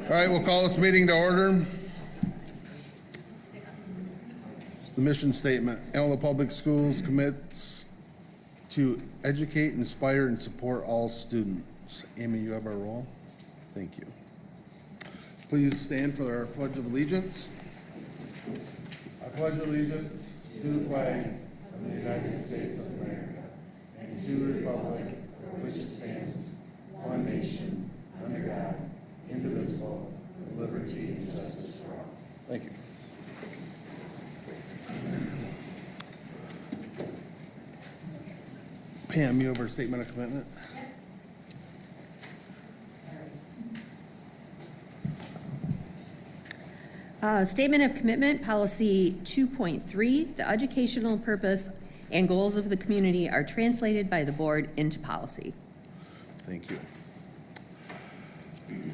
All right, we'll call this meeting to order. The mission statement: Antelope Public Schools commits to educate, inspire, and support all students. Amy, you have our roll. Thank you. Please stand for our Pledge of Allegiance. I pledge allegiance to the flag of the United States of America and to the republic for which it stands, one nation, under God, indivisible, with liberty and justice for all. Thank you. Pam, you have our statement of commitment? Statement of commitment, policy 2.3, the educational purpose and goals of the community are translated by the board into policy. Thank you.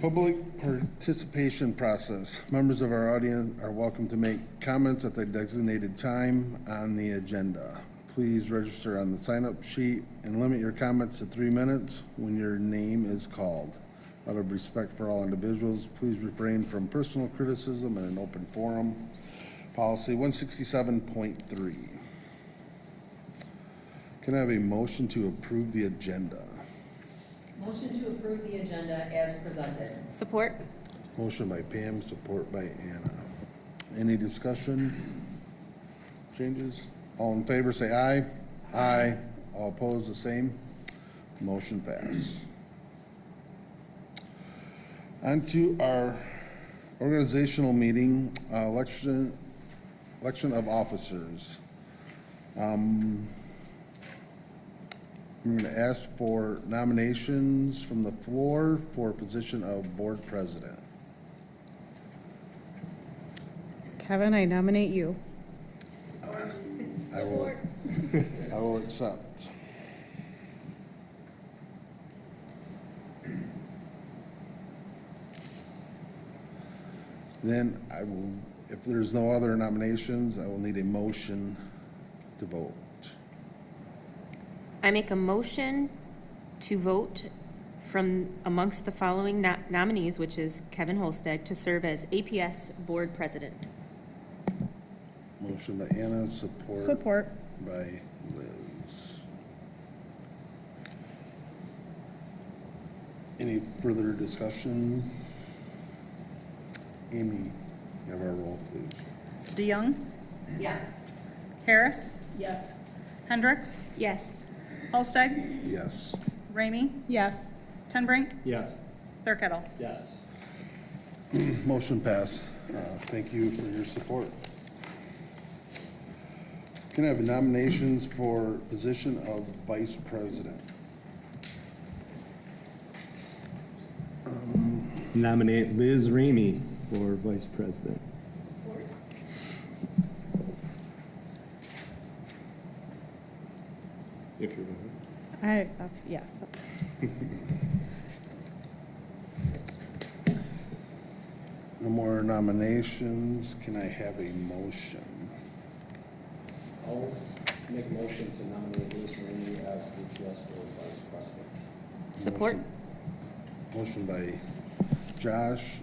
Public participation process. Members of our audience are welcome to make comments at the designated time on the agenda. Please register on the sign-up sheet and limit your comments to 3 minutes when your name is called. Out of respect for all individuals, please refrain from personal criticism in an open forum. Policy 167.3. Can I have a motion to approve the agenda? Motion to approve the agenda as presented. Support. Motion by Pam, support by Anna. Any discussion? Changes? All in favor say aye. Aye. All opposed the same. Motion pass. On to our organizational meeting, election of officers. I'm going to ask for nominations from the floor for position of board president. Kevin, I nominate you. I will accept. Then I will, if there's no other nominations, I will need a motion to vote. I make a motion to vote from amongst the following nominees, which is Kevin Holsteg, to serve as APS Board President. Motion by Anna, support by Liz. Any further discussion? Amy, you have our roll, please. DeYoung, Yes. Harris, Yes. Hendricks, Yes. Holsteg, Yes. Ramey. Yes. Tenbrink, Yes. Thurkettle. Yes. Motion passed. Thank you for your support. Can I have nominations for position of vice president? Nominate Liz Ramey for vice president. If you're voting. Yes. No more nominations. Can I have a motion? I'll make a motion to nominate Liz Ramey as the APS Board Vice President. Support. Motion by Josh,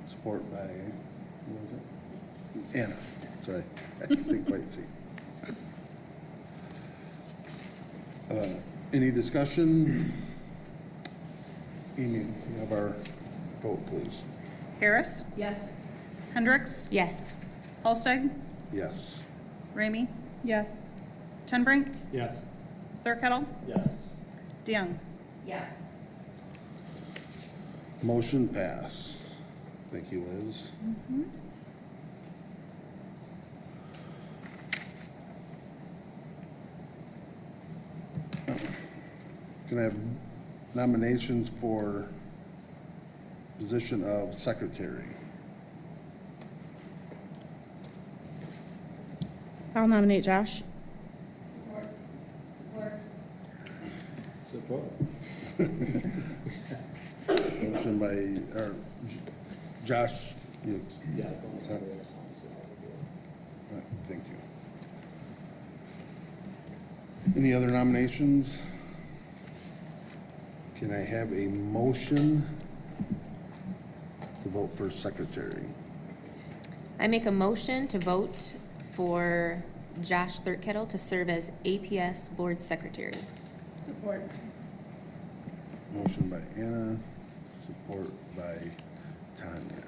support by, who was it? Anna, sorry, I didn't quite see. Any discussion? Amy, you have our vote, please. Harris, Yes. Hendricks, Yes. Holsteg, Yes. Ramey. Yes. Tenbrink, Yes. Thurkettle, Yes. DeYoung. Yes. Motion passed. Thank you, Liz. Can I have nominations for position of secretary? I'll nominate Josh. Support. Motion by, or Josh, you, Yes. thank you. Any other nominations? Can I have a motion to vote for secretary. I make a motion to vote for Josh Thurkettle to serve as APS Board Secretary. Support. Motion by Anna, support by Tanya.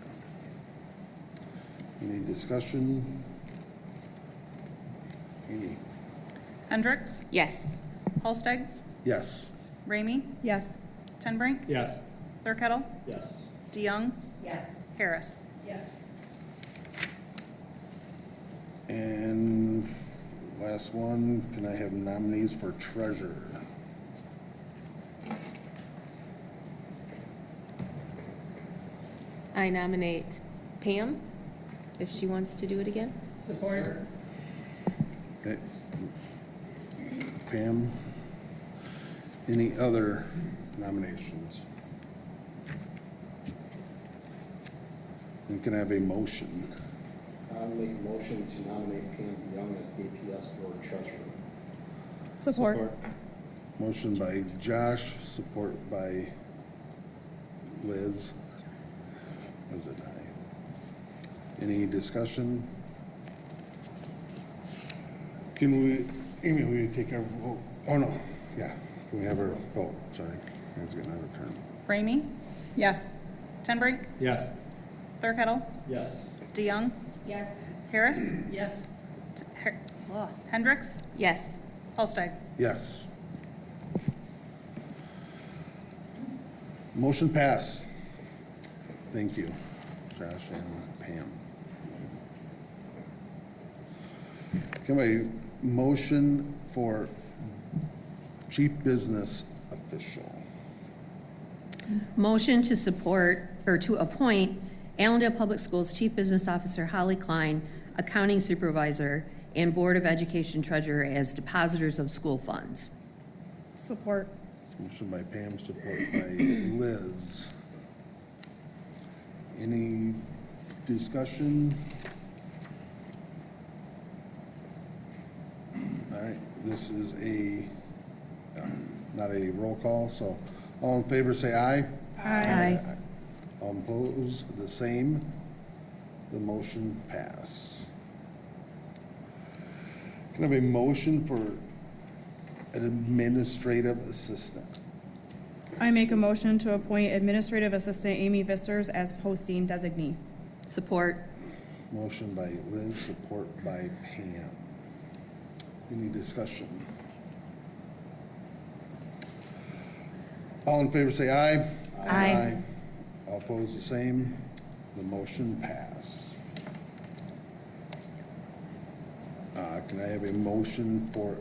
Any discussion? Amy? Hendricks, Yes. Holsteg, Yes. Ramey, Yes. Tenbrink, Yes. Thurkettle, Yes. DeYoung, Yes. Harris. Yes. And last one, can I have nominees for treasurer? I nominate Pam, if she wants to do it again. Support. Okay. Pam? Any other nominations? And can I have a motion? I'll make a motion to nominate Pam Young as APS Board Treasurer. Support. Motion by Josh, support by Liz. Was it aye? Any discussion? Can we, Amy, will you take our vote? Oh, no, yeah, can we have our vote? Sorry, I was getting out of turn. Ramey? Yes. Tenbrink, Yes. Thurkettle, Yes. DeYoung, Yes. Harris, Yes. Hendricks, Yes. Holsteg. Yes. Motion passed. Thank you, Josh and Pam. Can I motion for chief business official? Motion to support, or to appoint Allendale Public Schools Chief Business Officer Holly Klein, Accounting Supervisor, and Board of Education Treasurer as depositors of school funds. Support. Motion by Pam, support by Liz. Any discussion? All right, this is not a roll call, so all in favor say aye. Aye. All opposed, the same. The motion pass. Can I have a motion for an administrative assistant? I make a motion to appoint Administrative Assistant Amy Visters as posting designee. Support. Motion by Liz, support by Pam. Any discussion? All in favor say aye. Aye. All opposed, the same. The motion pass. Can I have a motion for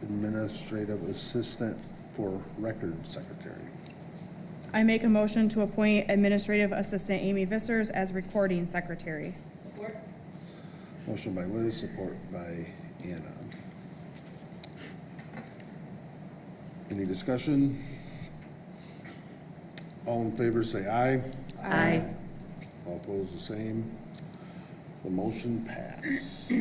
administrative assistant for record secretary? I make a motion to appoint Administrative Assistant Amy Visters as recording secretary. Motion by Liz, support by Anna. Any discussion? All in favor say aye. Aye. All opposed, the same. The motion passed.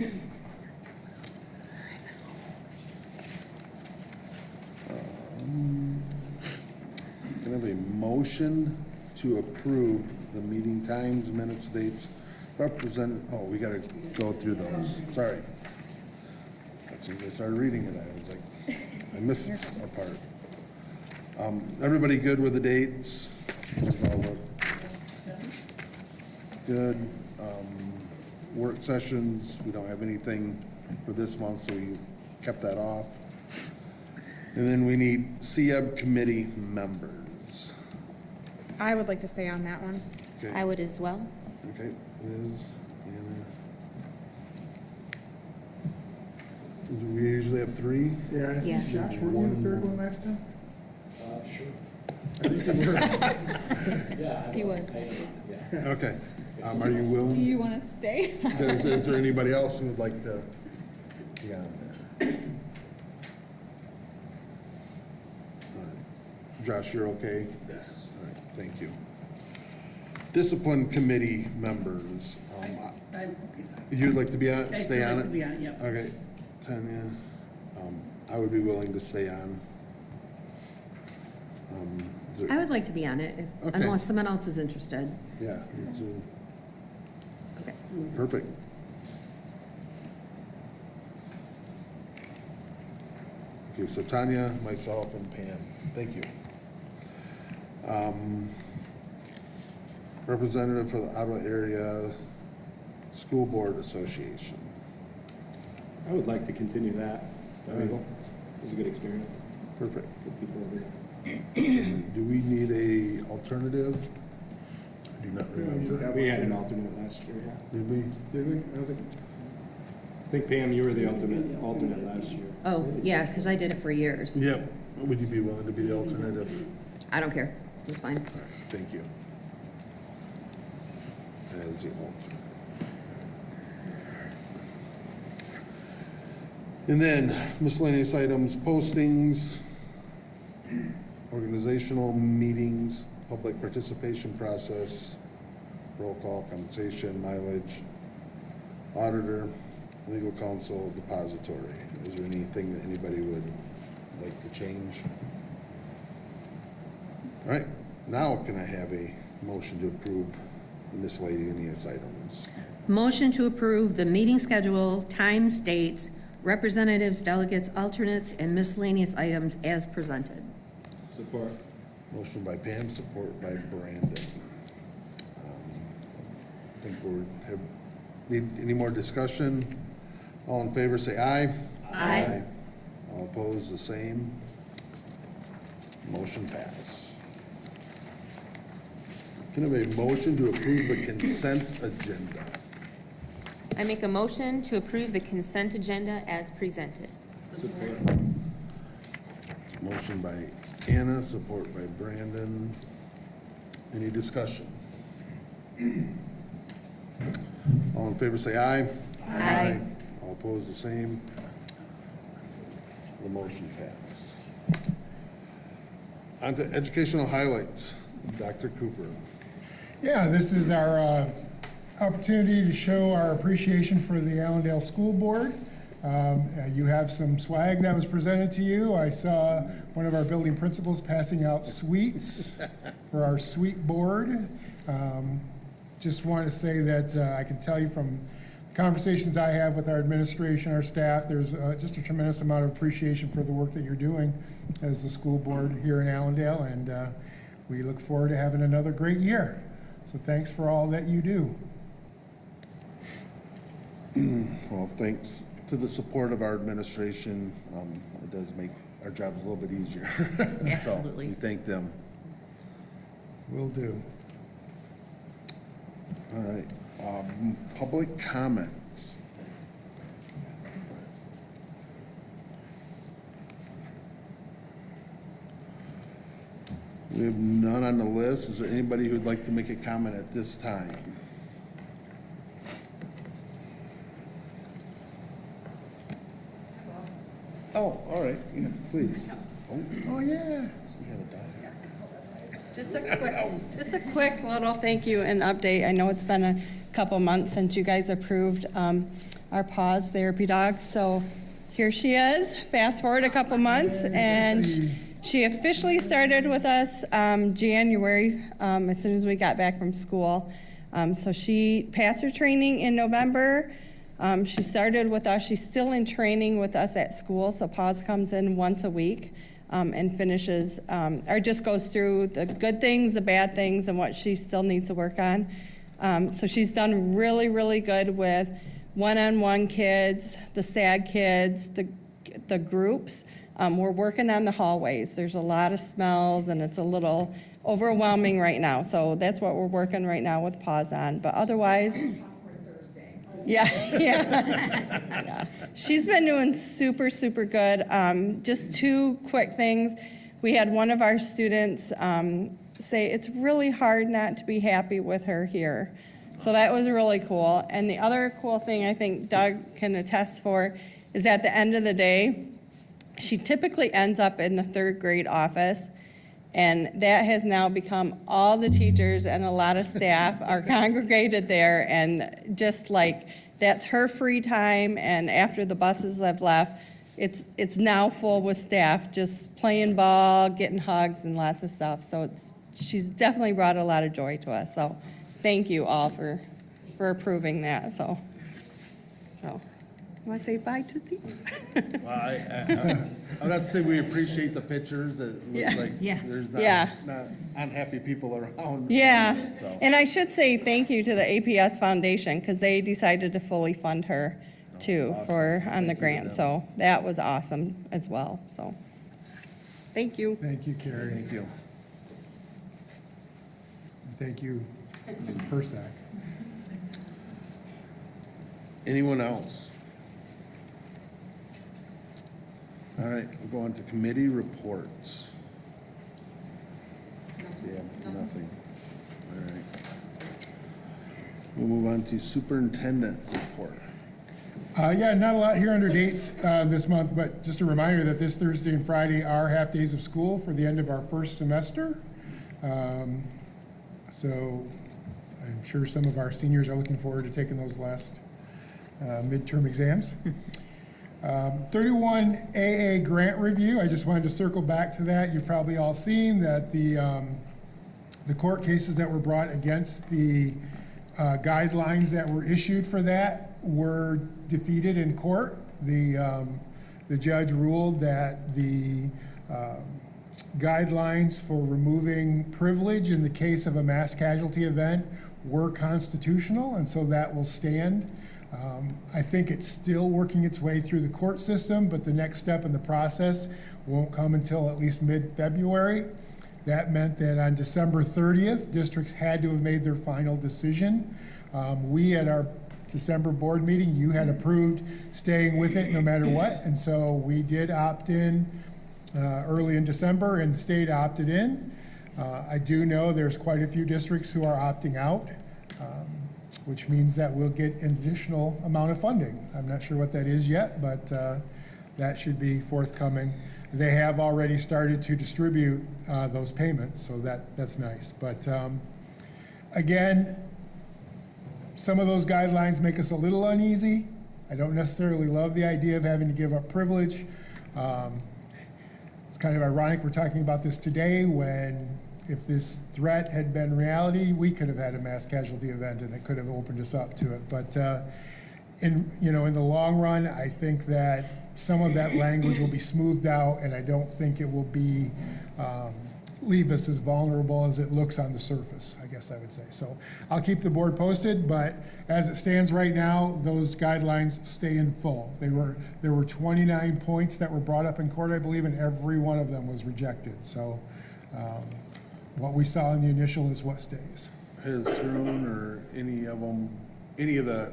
Can I have a motion to approve the meeting times, minutes, dates, we gotta go through those, sorry. As soon as I started reading it, I was like, I missed a part. Everybody good with the dates? Those all look good. Work sessions, we don't have anything for this month, so we kept that off. And then we need CEB committee members. I would like to stay on that one. Okay, I would as well. okay, Liz, Anna. We usually have three? Yeah. Yeah. Josh, were you the third one last time? Sure. Yeah. He was. Yeah. Okay, are you willing? you want to stay? Is there anybody else who would like to be on there? All right. Josh, you're okay? Yes. All right, thank you. Discipline committee members. You'd like to be on, stay on it? Yep. Okay, Tanya, I would be willing to stay on. Is there- I would like to be on it, Okay. unless someone else is interested. Yeah, it's, Okay. perfect. Okay, so Tanya, myself, and Pam, thank you. Representative for the Ottawa Area School Board Association. I would like to continue that. It was a good experience. Perfect. Good people over there. Do we need a alternative? I do not remember. We had an alternate last year, yeah. Did we? Did we? I think Pam, you were the alternate last year. Oh, yeah, because I did it for years. Yep. Would you be willing to be the alternative? I don't care. It's fine. All right, thank you. As the alternate. And then miscellaneous items, postings, organizational meetings, public participation process, roll call, compensation, mileage, auditor, legal counsel, depository. Is there anything that anybody would like to change? All right, now can I have a motion to approve the miscellaneous items? Motion to approve the meeting schedule, times, dates, representatives, delegates, alternates, and miscellaneous items as presented. Support. Motion by Pam, support by Brandon. I think need any more discussion? All in favor, say aye. Aye. All opposed, the same. Motion pass. Can I have a motion to approve the consent agenda? I make a motion to approve the consent agenda as presented. Support. Motion by Anna, support by Brandon. Any discussion? All in favor, say aye. Aye. All opposed, the same. The motion passed. On to educational highlights. Dr. Cooper. Yeah, this is our opportunity to show our appreciation for the Allendale School Board. You have some swag that was presented to you. I saw one of our building principals passing out sweets for our sweet board. Just want to say that I can tell you from conversations I have with our administration, our staff, there's just a tremendous amount of appreciation for the work that you're doing as the school board here in Allendale, and we look forward to having another great year. So thanks for all that you do. Well, thanks to the support of our administration, it does make our jobs a little bit easier. Absolutely. So we thank them. Will do. All right, public comments. We have none on the list. Is there anybody who'd like to make a comment at this time? Oh, all right, yeah, please. Oh, yeah. We have a dog. Just a quick little thank you and update. I know it's been a couple months since you guys approved our pause therapy dog. So here she is. Fast forward a couple months, and she officially started with us January, as soon as we got back from school. So she passed her training in November. She started with us. She's still in training with us at school. So pause comes in once a week. And finishes, or just goes through the good things, the bad things, and what she still needs to work on. So she's done really, really good with one-on-one kids, the SAG kids, the groups. We're working on the hallways. There's a lot of smells, and it's a little overwhelming right now. So that's what we're working right now with pause on. But otherwise... Yeah. Yeah. She's been doing super, super good. Just two quick things. We had one of our students say it's really hard not to be happy with her here. So that was really cool. And the other cool thing I think Doug can attest for is at the end of the day, she typically ends up in the third grade office. And that has now become all the teachers and a lot of staff are congregated there, and just like that's her free time. And after the buses have left, it's now full with staff, just playing ball, getting hugs and lots of stuff. So she's definitely brought a lot of joy to us. So thank you all for approving that. So you want to say bye, Tootsie? Well, I would have to say we appreciate the pictures. It Yeah. looks like Yeah. there's Yeah. not unhappy people around. Yeah, So, and I should say thank you to the APS Foundation because they decided to fully fund her too awesome. for, on the Thank you to grant. them. So that was awesome as well, so. Thank you. Thank you, Carrie. thank you. Thank you, Mrs. Persack. Anyone else? All right, we'll go on to committee reports. Yeah, nothing. All right. We'll move on to superintendent report. Yeah, not a lot here under dates this month, but just a reminder that this Thursday and Friday are half days of school for the end of our first semester. So I'm sure some of our seniors are looking forward to taking those last midterm exams. 31 AA grant review, I just wanted to circle back to that. You've probably all seen that the court cases that were brought against the guidelines that were issued for that were defeated in court. The judge ruled that the guidelines for removing privilege in the case of a mass casualty event were constitutional, and so that will stand. I think it's still working its way through the court system, but the next step in the process won't come until at least mid-February. That meant that on December 30th, districts had to have made their final decision. We, at our December board meeting, you had approved staying with it no matter what, and so we did opt in early in December and stayed opted in. I do know there's quite a few districts who are opting out, which means that we'll get an additional amount of funding. I'm not sure what that is yet, but that should be forthcoming. They have already started to distribute those payments, so that's nice. But again, some of those guidelines make us a little uneasy. I don't necessarily love the idea of having to give up privilege. It's kind of ironic we're talking about this today when if this threat had been reality, we could have had a mass casualty event and it could have opened us up to it. But in the long run, I think that some of that language will be smoothed out, and I don't think it will be leave us as vulnerable as it looks on the surface, I guess I would say. So I'll keep the board posted, but as it stands right now, those guidelines stay in full. There were 29 points that were brought up in court, I believe, and every one of them was rejected. So what we saw in the initial is what stays. Has Thrun or any of the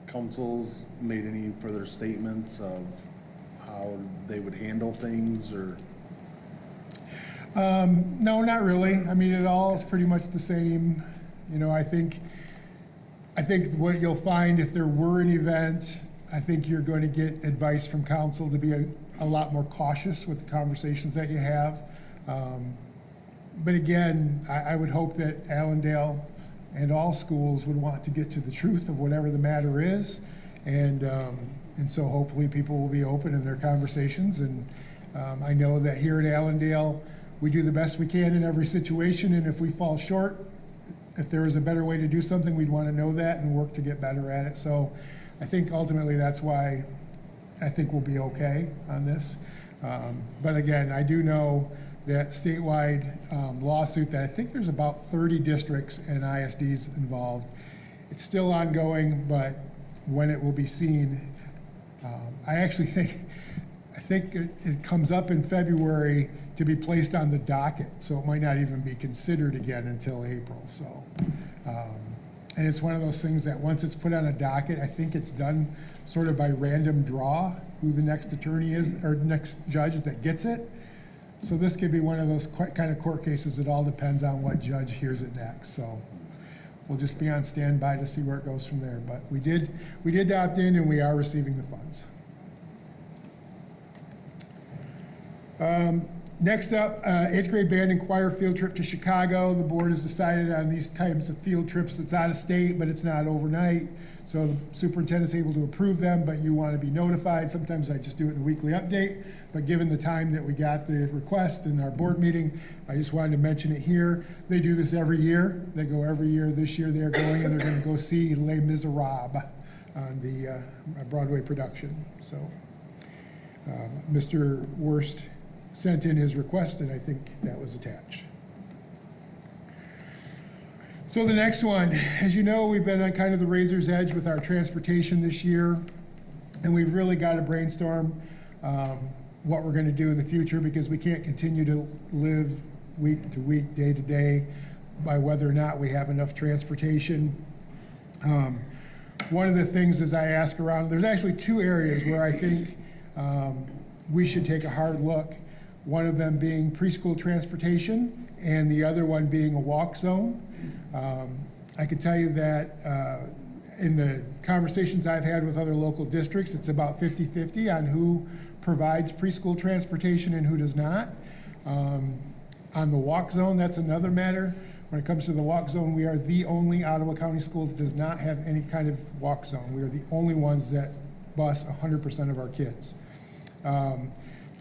councils made any further statements of how they would handle things, or? No, not really. I mean, it all is pretty much the same. I think what you'll find if there were an event, I think you're going to get advice from council to be a lot more cautious with the conversations that you have. But again, I would hope that Allendale and all schools would want to get to the truth of whatever the matter is. And so hopefully people will be open in their conversations. And I know that here at Allendale, we do the best we can in every situation. And if we fall short, if there is a better way to do something, we'd want to know that and work to get better at it. So I think ultimately that's why I think we'll be okay on this. But again, I do know that statewide lawsuit that I think there's about 30 districts and ISDs involved. It's still ongoing, but when it will be seen, I actually think it comes up in February to be placed on the docket, so it might not even be considered again until April. So, and it's one of those things that once it's put on a docket, I think it's done sort of by random draw who the next attorney is or next judge that gets it. So this could be one of those kind of court cases. It all depends on what judge hears it next. So we'll just be on standby to see where it goes from there. But we did opt in, and we are receiving the funds. Next up, eighth grade band and choir field trip to Chicago. The board has decided on these types of field trips. It's out of state, but it's not overnight. So the superintendent's able to approve them, but you want to be notified. Sometimes I just do it in a weekly update. But given the time that we got the request in our board meeting, I just wanted to mention it here. They do this every year. They go every year. This year they're going, and they're going to go see Les Miserables on the Broadway production. So Mr. Worst sent in his request, and I think that was attached. So the next one, as you know, we've been on kind of the razor's edge with our transportation this year, and we've really got to brainstorm what we're going to do in the future, because we can't continue to live week to week, day to day, by whether or not we have enough transportation. One of the things is I ask around, there's actually two areas where I think we should take a hard look. One of them being preschool transportation, and the other one being a walk zone. I can tell you that in the conversations I've had with other local districts, it's about 50-50 on who provides preschool transportation and who does not. On the walk zone, that's another matter. When it comes to the walk zone, we are the only Ottawa County school that does not have any kind of walk zone. We are the only ones that bus 100% of our kids.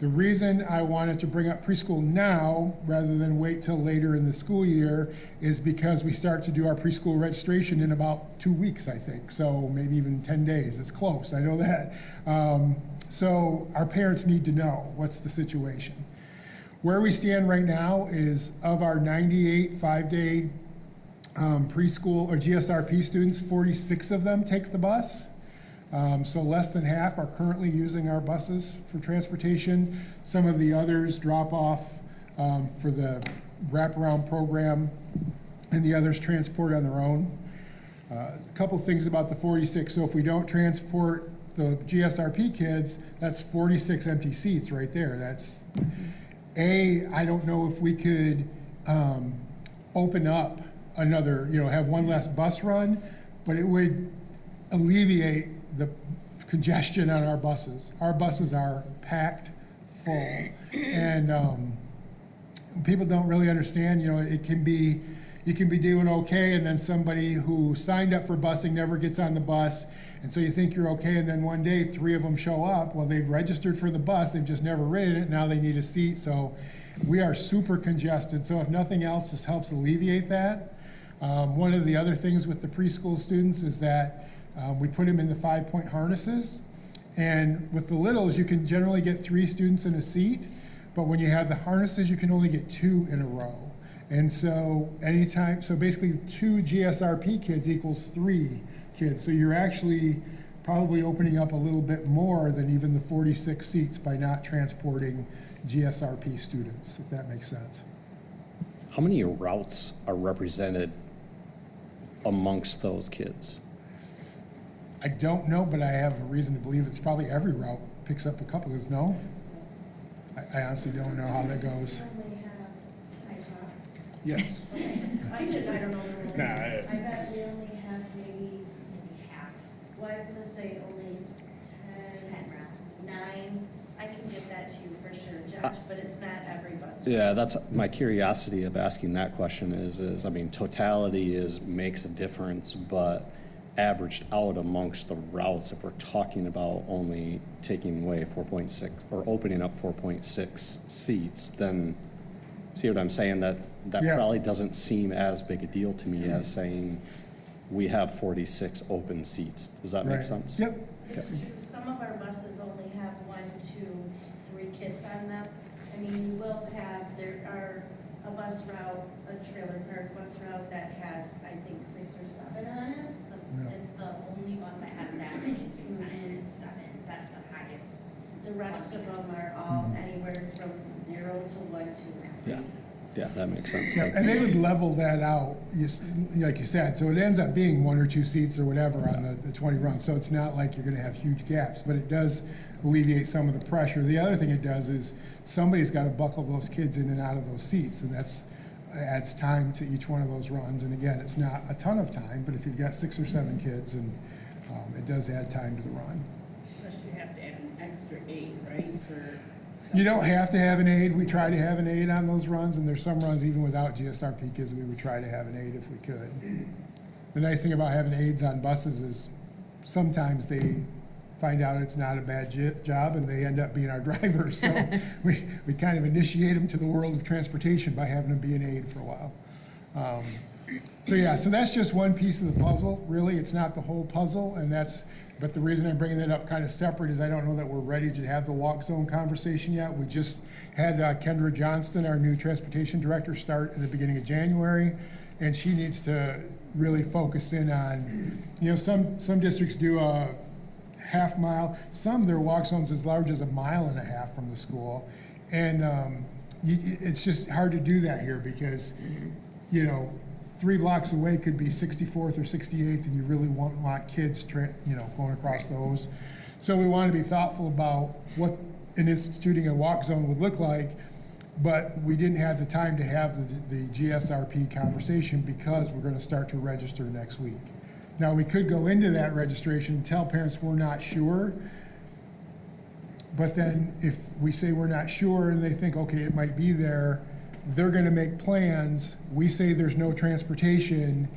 The reason I wanted to bring up preschool now rather than wait till later in the school year is because we start to do our preschool registration in about 2 weeks, I think. So maybe even 10 days. It's close, I know that. So our parents need to know what's the situation. Where we stand right now is of our 98 5-day preschool or GSRP students, 46 of them take the bus. So less than half are currently using our buses for transportation. Some of the others drop off for the wraparound program, and the others transport on their own. A couple things about the 46. So if we don't transport the GSRP kids, that's 46 empty seats right there. That's, I don't know if we could open up another, have one less bus run, but it would alleviate the congestion on our buses. Our buses are packed full, and people don't really understand, it can be, you can be doing okay, and then somebody who signed up for busing never gets on the bus, and so you think you're okay, and then one day 3 of them show up. Well, they've registered for the bus, they've just never ridden it, now they need a seat. So we are super congested. So if nothing else, this helps alleviate that. One of the other things with the preschool students is that we put them in the 5-point harnesses, and with the littles, you can generally get 3 students in a seat, but when you have the harnesses, you can only get 2 in a row. And so so basically 2 GSRP kids equals 3 kids. So you're actually probably opening up a little bit more than even the 46 seats by not transporting GSRP students, if that makes sense. How many routes are represented amongst those kids? I don't know, but I have a reason to believe it's probably every route picks up a couple. No? I honestly don't know how that goes. Yes. I don't know. Nah, I bet we only have maybe half. Well, I was gonna say only 10 routes. 9, I can give that to you for sure, Josh, but it's not every bus. Yeah, that's my curiosity of asking that question is totality makes a difference, but averaged out amongst the routes, if we're talking about only taking away 4.6 or opening up 4.6 seats, then see what I'm saying? That Yeah. probably doesn't seem as big a deal to me as saying we have 46 open seats. Does that make Right. sense? Yep. It's true, some of our buses only have 1, 2, 3 kids on them. I mean, you will have, there are a bus route, a trailer park bus route that has, I think, 6 or 7 on it. It's the only bus that has that many students on it, and it's 7. That's the highest. The rest of them are all anywhere from 0 to 1 to 3. Yeah, that makes sense. Yeah, and they would level that out, like you said, so it ends up being 1 or 2 seats or whatever on the 20 runs. So it's not like you're going to have huge gaps, but it does alleviate some of the pressure. The other thing it does is somebody's got to buckle those kids in and out of those seats, and adds time to each one of those runs. And again, it's not a ton of time, but if you've got 6 or 7 kids, and it does add time to the run. Plus you have to add an extra 8, right, for You don't have to have an aide. We try to have an aide on those runs, and there's some runs even without GSRP kids, we would try to have an aide if we could. The nice thing about having aides on buses is sometimes they find out it's not a bad job and they end up being our drivers. So we kind of initiate them to the world of transportation by having them be an aide for a while. So that's just one piece of the puzzle. Really, it's not the whole puzzle, but the reason I'm bringing that up kind of separate is I don't know that we're ready to have the walk zone conversation yet. We just had Kendra Johnston, our new transportation director, start at the beginning of January, and she needs to really focus in on, some districts do a half mile, some their walk zones as large as 1.5 miles from the school, and it's just hard to do that here because, 3 blocks away could be 64th or 68th, and you really won't want kids, going across those. So we want to be thoughtful about what instituting a walk zone would look like, but we didn't have the time to have the GSRP conversation because we're going to start to register next week. Now, we could go into that registration and tell parents we're not sure, but then if we say we're not sure and they think, okay, it might be there, they're going to make plans. We say there's no transportation.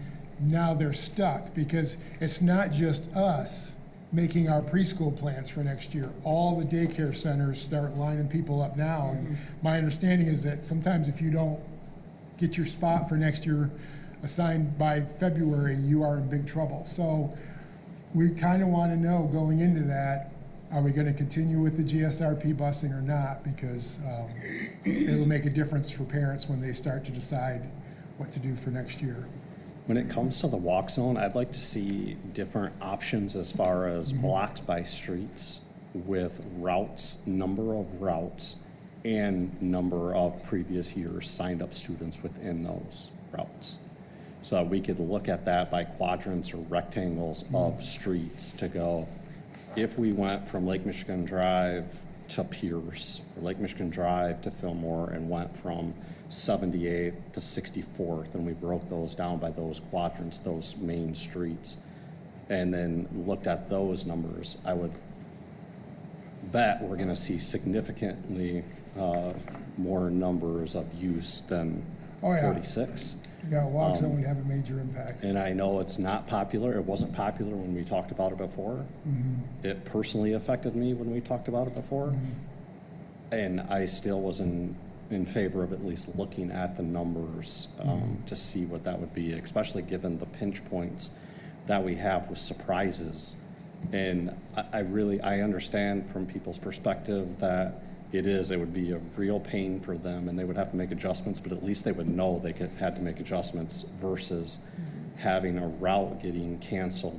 Now they're stuck because it's not just us making our preschool plans for next year. All the daycare centers start lining people up now. And my understanding is that sometimes if you don't get your spot for next year assigned by February, you are in big trouble. So we kind of want to know going into that, are we going to continue with the GSRP busing or not? Because it'll make a difference for parents when they start to decide what to do for next year. When it comes to the walk zone, I'd like to see different options as far as blocks by streets with routes, number of routes, and number of previous years signed up students within those routes. So we could look at that by quadrants or rectangles of streets to go, if we went from Lake Michigan Drive to Pierce, or Lake Michigan Drive to Fillmore, and went from 78th to 64th, and we broke those down by those quadrants, those main streets, and then looked at those numbers, I would bet we're gonna see significantly more numbers of use than 46. Yeah, walk zone would have a major impact. And I know it's not popular. It wasn't popular when we talked about it before. It personally affected me when we talked about it before. And I still was in favor of at least looking at the numbers to see what that would be, especially given the pinch points that we have with surprises. And I understand from people's perspective that it would be a real pain for them and they would have to make adjustments, but at least they would know they had to make adjustments versus having a route getting canceled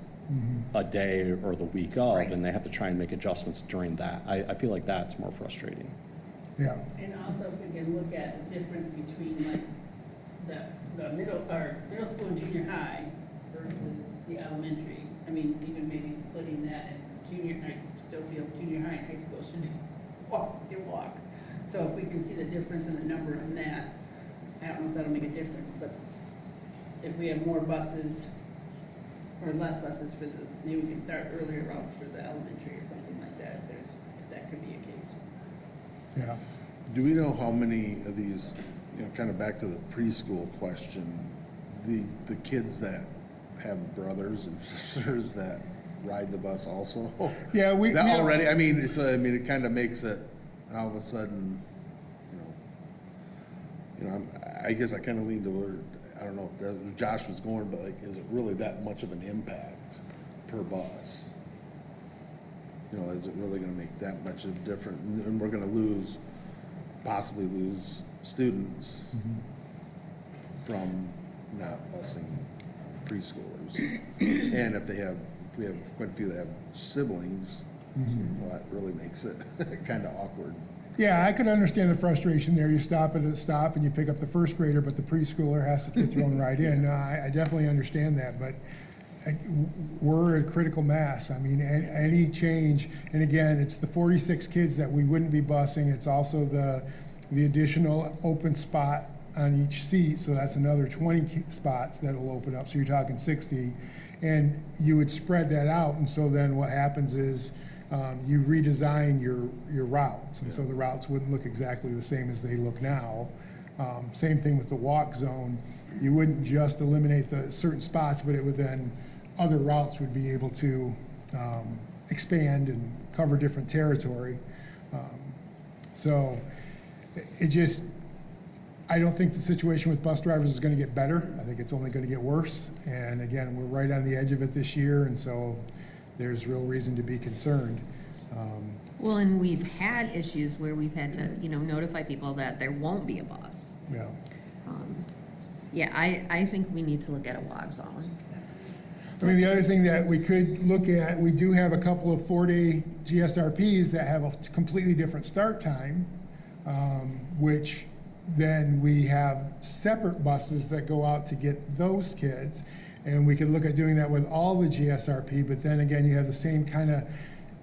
a day or the week of, and they have to try and make adjustments during that. I feel like that's more frustrating. Yeah. And also if we can look at the difference between like the middle school and junior high versus the elementary. I mean, even maybe splitting that and I still feel junior high and high school should walk. So if we can see the difference in the number on that, I don't know if that'll make a difference, but if we have more buses or less buses maybe we can start earlier routes for the elementary or something like that, if that could be a case. Yeah. Do we know how many of these, kind of back to the preschool question, the kids that have brothers and sisters that ride the bus also? Yeah, it kind of makes it all of a sudden, I guess I kind of lean toward, I don't know if that's where Josh was going, but like, is it really that much of an impact per bus? Is it really going to make that much of a difference? And we're going to possibly lose students from not busing preschoolers. And if we have quite a few that have siblings, well, that really makes it kind of awkward. Yeah, I could understand the frustration there. You stop at a stop and you pick up the first grader, but the preschooler has to get thrown right in. I definitely understand that, but we're a critical mass. I mean, any change, and again, it's the 46 kids that we wouldn't be busing. It's also the additional open spot on each seat, so that's another 20 spots that'll open up, so you're talking 60. And you would spread that out, and so then what happens is you redesign your routes, and so the routes wouldn't look exactly the same as they look now. Same thing with the walk zone. You wouldn't just eliminate the certain spots, but it would then, other routes would be able to expand and cover different territory. So it just, I don't think the situation with bus drivers is going to get better. I think it's only going to get worse. And again, we're right on the edge of it this year, and so there's real reason to be concerned. Well, and we've had issues where we've had to, notify people that there won't be a bus. Yeah. Yeah, I think we need to look at a walk zone. I mean, the other thing that we could look at, we do have a couple of 4-day GSRPs that have a completely different start time, which then we have separate buses that go out to get those kids. And we could look at doing that with all the GSRP, but then again, you have the same kind of,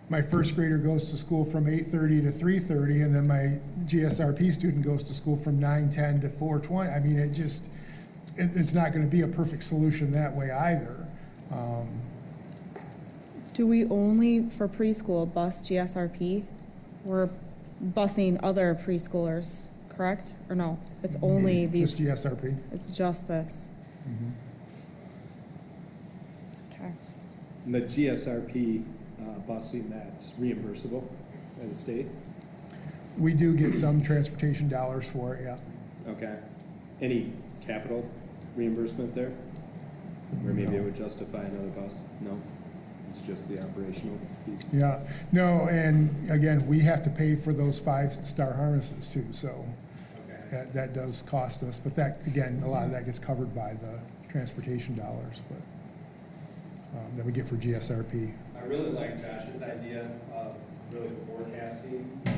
my first grader goes to school from 8:30 to 3:30, and then my GSRP student goes to school from 9:10 to 4:20. I mean, it's not going to be a perfect solution that way either. Do we only, for preschool, bus GSRP? We're busing other preschoolers, correct? Or no? It's only these, Just GSRP. it's just this. Okay. And the GSRP busing, that's reimbursable by the state? We do get some transportation dollars for it, yeah. Okay. Any capital reimbursement there? Or maybe it would justify another bus? No? It's just the operational piece? Yeah, no, and again, we have to pay for those 5-star harnesses too, so that does cost us. But that, again, a lot of that gets covered by the transportation dollars, but that we get for GSRP. I really like Josh's idea of really forecasting, how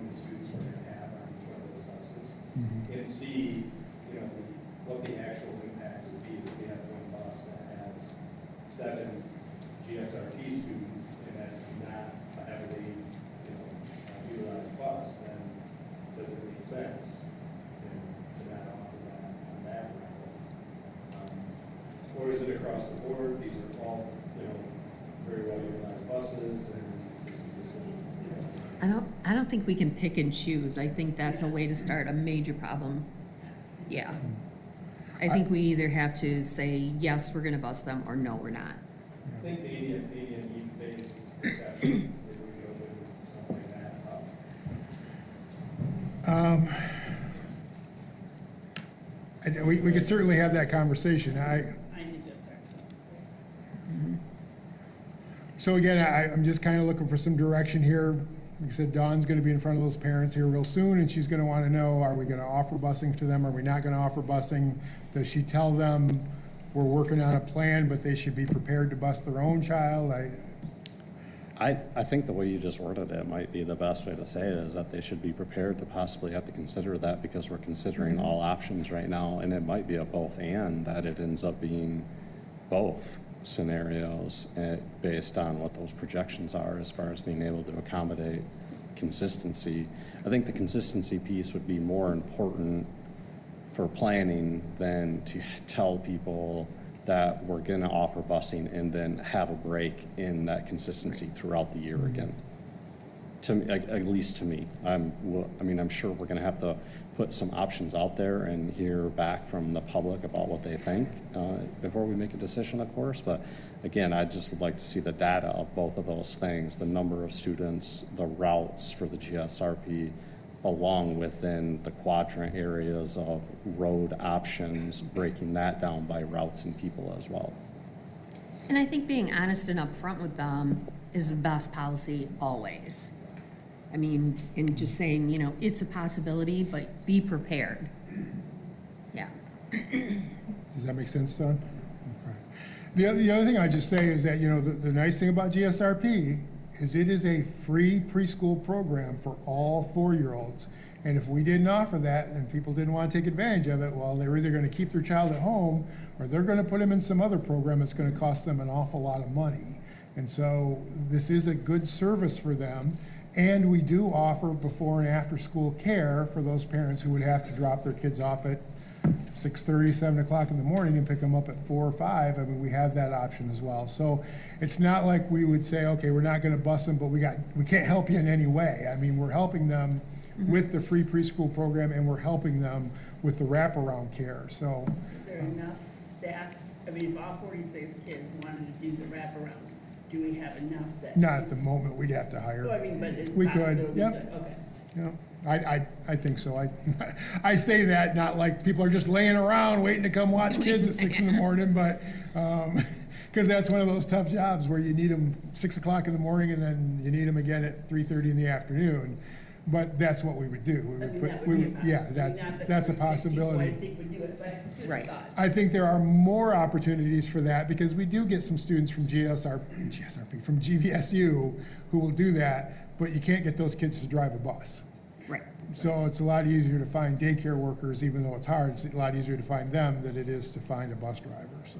many students we're going to have on each one of those buses, and see, what the actual impact would be if we have one bus that has 7 GSRP students, and that's not a heavily, utilized bus, then does it make sense to not offer that on that level? Or is it across the board? These are all, very well utilized buses, and this is the same. I don't think we can pick and choose. I think that's a way to start a major problem. Yeah. I think we either have to say, yes, we're gonna bus them, or no, we're not. I think maybe a needs-based perception, if we go with something like that. We could certainly have that conversation. So again, I'm just kind of looking for some direction here. Like I said, Dawn's going to be in front of those parents here real soon, and she's going to want to know, are we going to offer busing to them? Are we not going to offer busing? Does she tell them we're working on a plan, but they should be prepared to bus their own child? I think the way you just worded it might be the best way to say it, is that they should be prepared to possibly have to consider that, because we're considering all options right now, and it might be a both and, that it ends up being both scenarios based on what those projections are as far as being able to accommodate consistency. I think the consistency piece would be more important for planning than to tell people that we're going to offer busing and then have a break in that consistency throughout the year again. To me, at least to me, I'm sure we're going to have to put some options out there and hear back from the public about what they think before we make a decision, of course. But again, I just would like to see the data of both of those things: the number of students, the routes for the GSRP, along within the quadrant areas of road options, breaking that down by routes and people as well. And I think being honest and upfront with them is the best policy always. I mean, and just saying, it's a possibility, but be prepared. Yeah. Does that make sense, Don? Okay. The other thing I just say is that, the nice thing about GSRP is it is a free preschool program for all 4-year-olds. And if we didn't offer that and people didn't want to take advantage of it, well, they're either going to keep their child at home or they're going to put them in some other program that's going to cost them an awful lot of money. And so this is a good service for them. And we do offer before and after school care for those parents who would have to drop their kids off at 6:30, 7 o'clock in the morning and pick them up at 4 or 5. I mean, we have that option as well. So it's not like we would say, okay, we're not going to bus them, but we can't help you in any way. I mean, we're helping them with the free preschool program, and we're helping them with the wraparound care. So Is there enough staff? I mean, if all 46 kids wanted to do the wraparound, do we have enough that? not at the moment, we'd have to hire. Well, I mean, but it's We could, possible we yep. could, okay. Yeah, I think so. I say that not like people are just laying around waiting to come watch kids at 6 in the morning, but, because that's one of those tough jobs where you need them 6 o'clock in the morning and then you need them again at 3:30 in the afternoon. But that's what we would do. We I would mean, put, that we would be would, a yeah, possibility. that's a Not that 46 people, possibility. I think would do it, but just a Right. thought. I think there are more opportunities for that because we do get some students from from GVSU who will do that, but you can't get those kids to drive a bus. Right. So it's a lot easier to find daycare workers, even though it's hard, it's a lot easier to find them than it is to find a bus driver, so.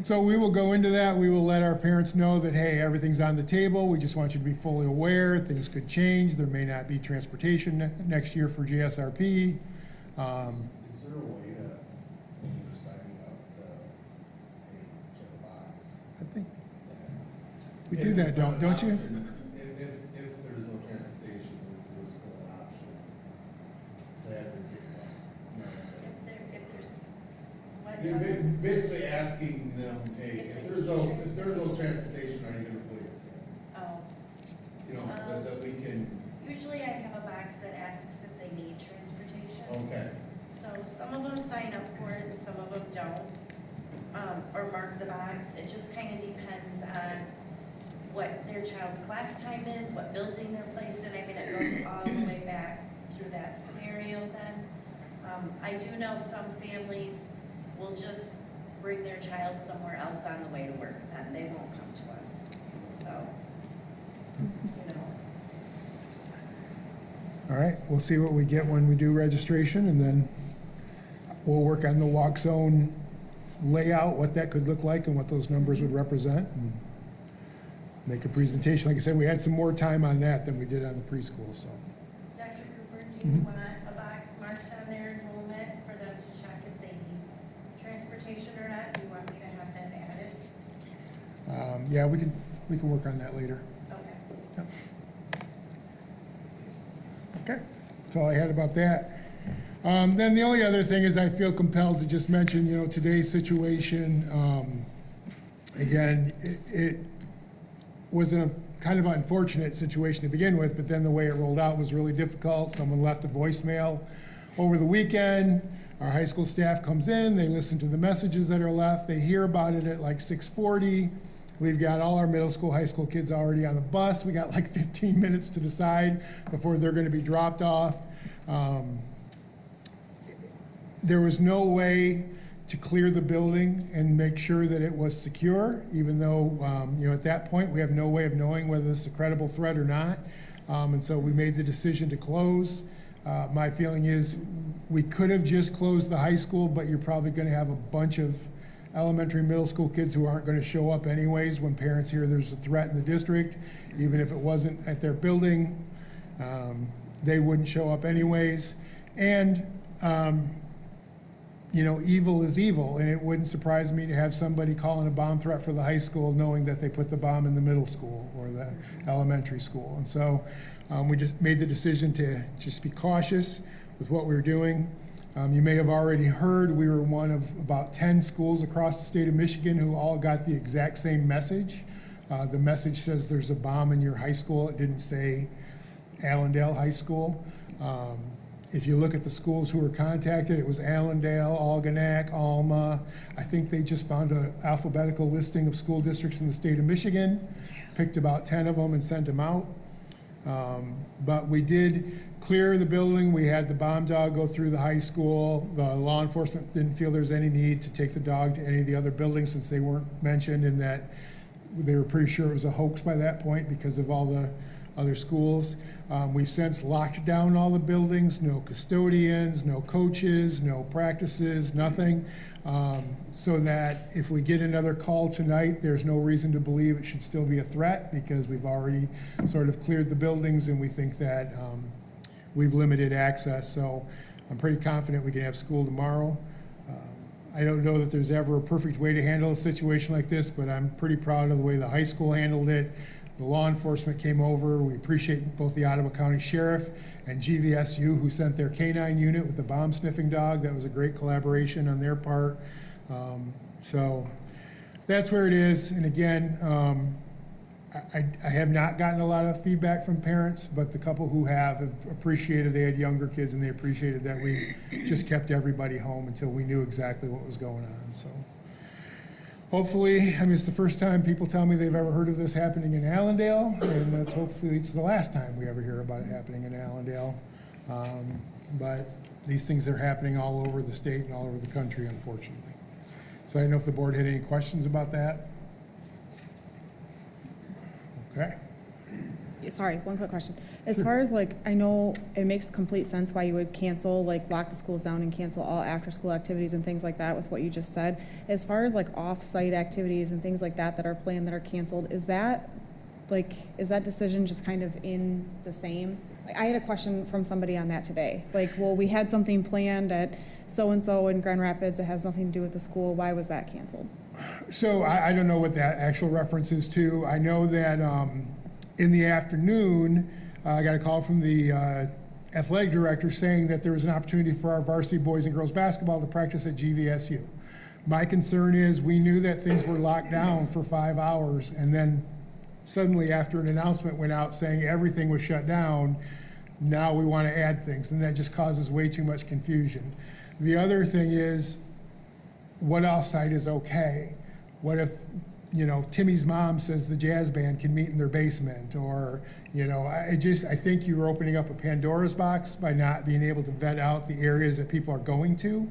So we will go into that, we will let our parents know that, hey, everything's on the table, we just want you to be fully aware, things could change, there may not be transportation next year for GSRP. Is there a way to, when you're deciding up the age of the box? I think we do that, don't you? If there's no transportation, is this an option to advocate about? If there's, what, Basically asking them, hey, if there's no transportation, are you gonna put it? oh, You know, that we can, usually I have a box that asks if they need transportation. okay. So some of them sign up for it and some of them don't, or mark the box. It just kind of depends on what their child's class time is, what building they're placed in. I mean, it goes all the way back through that scenario then. I do know some families will just bring their child somewhere else on the way to work, then they won't come to us. So, you know. All right, we'll see what we get when we do registration, and then we'll work on the walk zone layout, what that could look like and what those numbers would represent, and make a presentation. Like I said, we had some more time on that than we did on the preschool, so. Dr. Cooper, do you want a box marked on their enrollment for them to check if they need transportation or not? Do you want me to have that added? Yeah, we can work on that later. Okay. Yep. Okay, that's all I had about that. Then the only other thing is I feel compelled to just mention, you know, today's situation. Again, it was a kind of unfortunate situation to begin with, but then the way it rolled out was really difficult. Someone left a voicemail over the weekend. Our high school staff comes in, they listen to the messages that are left, they hear about it at like 6:40. We've got all our middle school, high school kids already on the bus. We got like 15 minutes to decide before they're gonna be dropped off. There was no way to clear the building and make sure that it was secure, even though, you know, at that point, we have no way of knowing whether this is a credible threat or not. And so we made the decision to close. My feeling is we could have just closed the high school, but you're probably gonna have a bunch of elementary, middle school kids who aren't gonna show up anyways when parents hear there's a threat in the district. Even if it wasn't at their building, they wouldn't show up anyways. And, you know, evil is evil, and it wouldn't surprise me to have somebody calling a bomb threat for the high school knowing that they put the bomb in the middle school or the elementary school. And so we just made the decision to just be cautious with what we were doing. You may have already heard we were one of about 10 schools across the state of Michigan who all got the exact same message. The message says there's a bomb in your high school. It didn't say Allendale High School. If you look at the schools who were contacted, it was Allendale, Algonac, Alma. I think they just found an alphabetical listing of school districts in the state of Michigan, picked about 10 of them and sent them out. But we did clear the building. We had the bomb dog go through the high school. The law enforcement didn't feel there's any need to take the dog to any of the other buildings since they weren't mentioned, and that they were pretty sure it was a hoax by that point because of all the other schools. We've since locked down all the buildings, no custodians, no coaches, no practices, nothing. So that if we get another call tonight, there's no reason to believe it should still be a threat because we've already sort of cleared the buildings and we think that we've limited access. So I'm pretty confident we can have school tomorrow. I don't know that there's ever a perfect way to handle a situation like this, but I'm pretty proud of the way the high school handled it. The law enforcement came over. We appreciate both the Ottawa County Sheriff and GVSU, who sent their K-9 unit with the bomb sniffing dog. That was a great collaboration on their part. So that's where it is. And again, I have not gotten a lot of feedback from parents, but the couple who have appreciated, they had younger kids, and they appreciated that we just kept everybody home until we knew exactly what was going on. So hopefully, I mean, it's the first time people tell me they've ever heard of this happening in Allendale, and that's hopefully it's the last time we ever hear about it happening in Allendale. But these things are happening all over the state and all over the country, unfortunately. So I don't know if the board had any questions about that. Okay. Sorry, one quick question. As far as like, I know it makes complete sense why you would cancel, like lock the schools down and cancel all after-school activities and things like that with what you just said. As far as like off-site activities and things like that that are planned that are canceled, is that decision just kind of in the same? Like, I had a question from somebody on that today. Like, well, we had something planned at so-and-so in Grand Rapids that has nothing to do with the school. Why was that canceled? So I don't know what that actual reference is to. I know that in the afternoon, I got a call from the athletic director saying that there was an opportunity for our varsity boys and girls basketball to practice at GVSU. My concern is we knew that things were locked down for 5 hours, and then suddenly after an announcement went out saying everything was shut down, now we want to add things, and that just causes way too much confusion. The other thing is, what offsite is okay? What if, Timmy's mom says the jazz band can meet in their basement? Or, I think you're opening up a Pandora's box by not being able to vet out the areas that people are going to.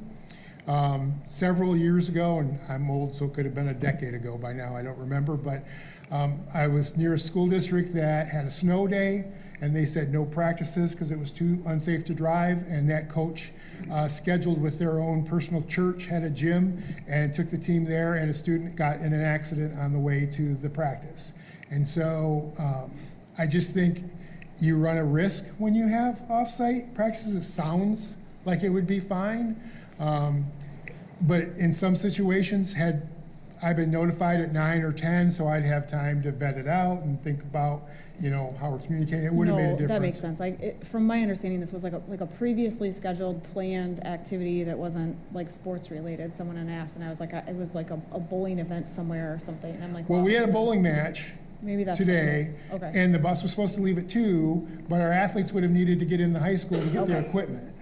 Several years ago, and I'm old, so it could have been a decade ago by now, I don't remember, but I was near a school district that had a snow day, and they said no practices because it was too unsafe to drive, and that coach scheduled with their own personal church, had a gym, and took the team there, and a student got in an accident on the way to the practice. And so I just think you run a risk when you have off-site practices. It sounds like it would be fine, but in some situations, had I been notified at 9 or 10, so I'd have time to vet it out and think about how we're communicating. It would have made a difference. No, that makes sense. From my understanding, this was like a previously scheduled, planned activity that wasn't like sports related. Someone had asked, and I was like, it was like a bowling event somewhere or something. And I'm like, well, we had a bowling match maybe that's today, okay. And the bus was supposed to leave at 2, but our athletes would have needed to get in the high school to get their equipment.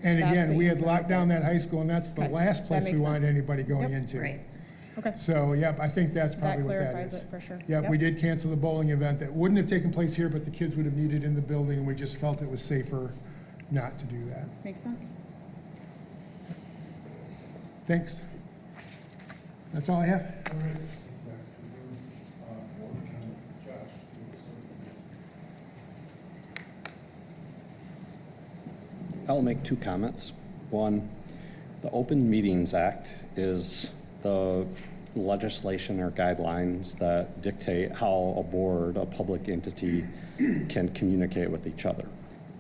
And again, we had locked down that high school, and that's the last place we wanted anybody going into. Right. Okay. So, yep, I think that's probably what that is. That clarifies it for sure. Yep, we did cancel the bowling event that wouldn't have taken place here, but the kids would have needed in the building, and we just felt it was safer not to do that. Makes sense. Thanks. That's all I have. I'll make 2 comments. One, the Open Meetings Act is the legislation or guidelines that dictate how a board, a public entity, can communicate with each other.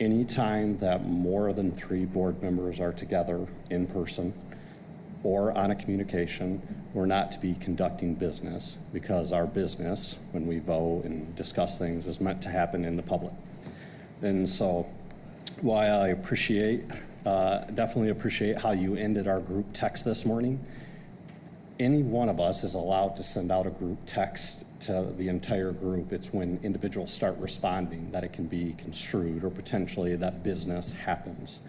Anytime that more than 3 board members are together in person or on a communication, we're not to be conducting business, because our business, when we vote and discuss things, is meant to happen in the public. And so while I definitely appreciate how you ended our group text this morning, any one of us is allowed to send out a group text to the entire group. It's when individuals start responding that it can be construed, or potentially that business happens.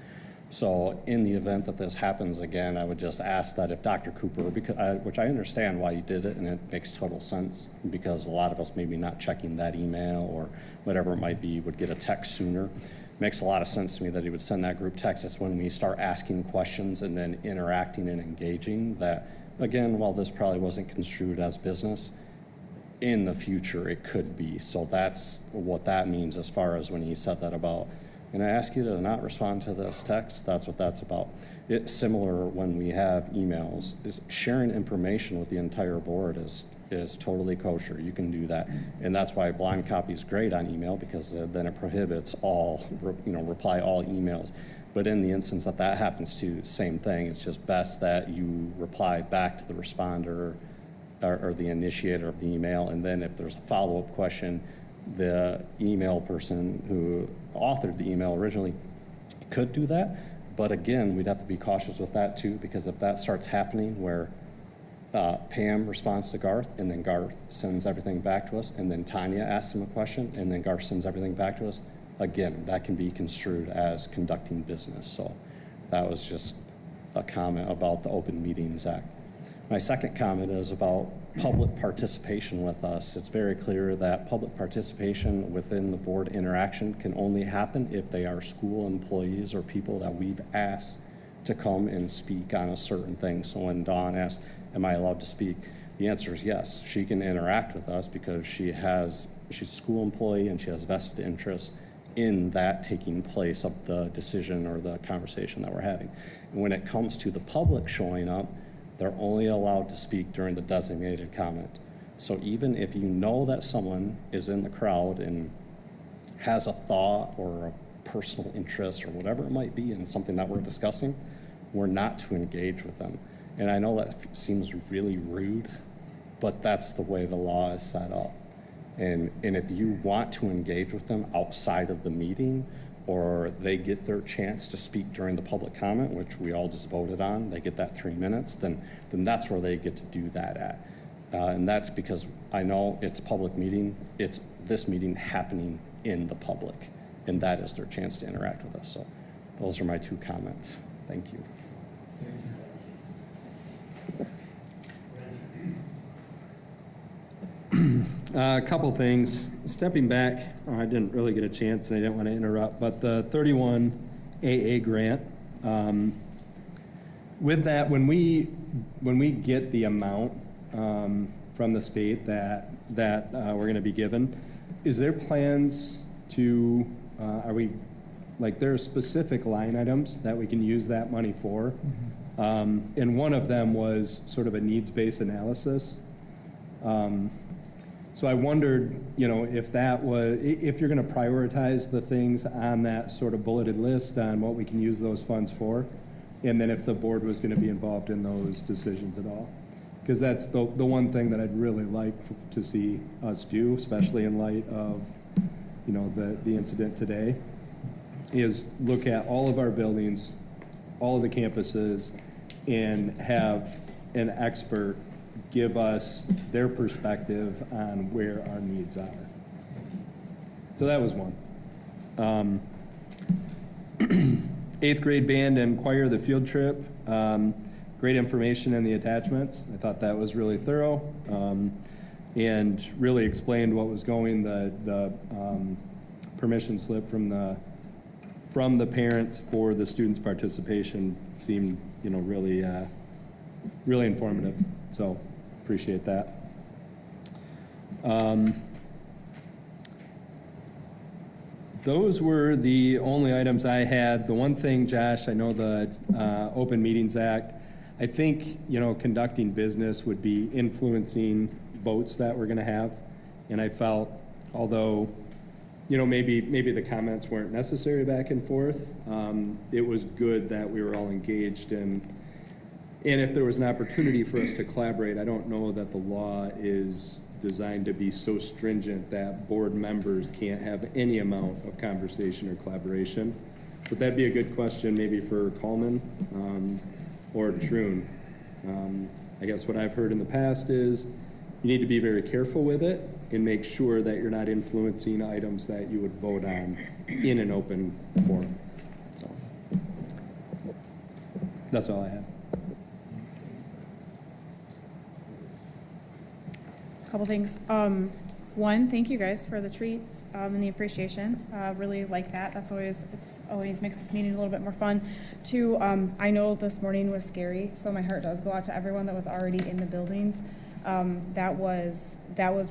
So in the event that this happens again, I would just ask that if Dr. Cooper, which I understand why you did it, and it makes total sense, because a lot of us maybe not checking that email or whatever it might be would get a text sooner. Makes a lot of sense to me that he would send that group text. It's when we start asking questions and then interacting and engaging that, again, while this probably wasn't construed as business, in the future it could be. So that's what that means as far as when he said that about, and I ask you to not respond to this text, that's what that's about. It's similar when we have emails. Is sharing information with the entire board is totally kosher. You can do that. And that's why blind copy is great on email, because then it prohibits all, reply all emails. But in the instance that that happens too, same thing. It's just best that you reply back to the responder or the initiator of the email. And then if there's a follow-up question, the email person who authored the email originally could do that. But again, we'd have to be cautious with that too, because if that starts happening where Pam responds to Garth, and then Garth sends everything back to us, and then Tanya asks him a question, and then Garth sends everything back to us, again, that can be construed as conducting business. So that was just a comment about the Open Meetings Act. My second comment is about public participation with us. It's very clear that public participation within the board interaction can only happen if they are school employees or people that we've asked to come and speak on a certain thing. So when Dawn asked, am I allowed to speak? The answer is yes. She can interact with us because she's a school employee and she has vested interest in that taking place of the decision or the conversation that we're having. And when it comes to the public showing up, they're only allowed to speak during the designated comment. So even if you know that someone is in the crowd and has a thought or a personal interest or whatever it might be in something that we're discussing, we're not to engage with them. And I know that seems really rude, but that's the way the law is set up. And if you want to engage with them outside of the meeting, or they get their chance to speak during the public comment, which we all just voted on, they get that 3 minutes, then that's where they get to do that at. And that's because I know it's a public meeting, it's this meeting happening in the public, and that is their chance to interact with us. So those are my 2 comments. Thank you. A couple things. Stepping back, I didn't really get a chance and I didn't want to interrupt, but the 31 AA grant, with that, when we get the amount from the state that we're going to be given, is there plans to, there are specific line items that we can use that money for? And one of them was sort of a needs-based analysis. So I wondered, if you're going to prioritize the things on that sort of bulleted list on what we can use those funds for, and then if the board was going to be involved in those decisions at all. Because that's the one thing that I'd really like to see us do, especially in light of, the incident today, is look at all of our buildings, all of the campuses, and have an expert give us their perspective on where our needs are. So that was one. 8th grade band and choir, the field trip. Great information in the attachments. I thought that was really thorough and really explained what was going. The permission slip from the parents for the students' participation seemed, really informative. So appreciate that. Those were the only items I had. The one thing, Josh, I know the Open Meetings Act, I think, conducting business would be influencing votes that we're going to have. And I felt, although, maybe the comments weren't necessary back and forth, it was good that we were all engaged in. And if there was an opportunity for us to collaborate, I don't know that the law is designed to be so stringent that board members can't have any amount of conversation or collaboration. But that'd be a good question maybe for Coleman or Troon. I guess what I've heard in the past is you need to be very careful with it and make sure that you're not influencing items that you would vote on in an open forum. So that's all I have. Couple things. One, thank you guys for the treats and the appreciation. Really like that. It's always makes this meeting a little bit more fun. Two, I know this morning was scary, so my heart does go out to everyone that was already in the buildings. That was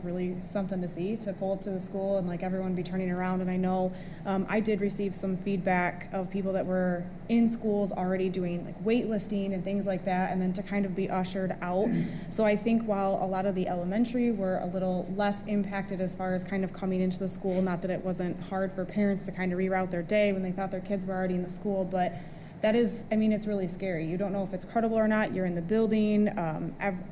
really something to see, to pull up to the school and everyone be turning around. And I know I did receive some feedback of people that were in schools already doing weightlifting and things like that, and then to kind of be ushered out. So I think while a lot of the elementary were a little less impacted impacted as far as kind of coming into the school. Not that it wasn't hard for parents to kind of reroute their day when they thought their kids were already in the school, but that is, I mean, it's really scary. You don't know if it's credible or not. You're in the building.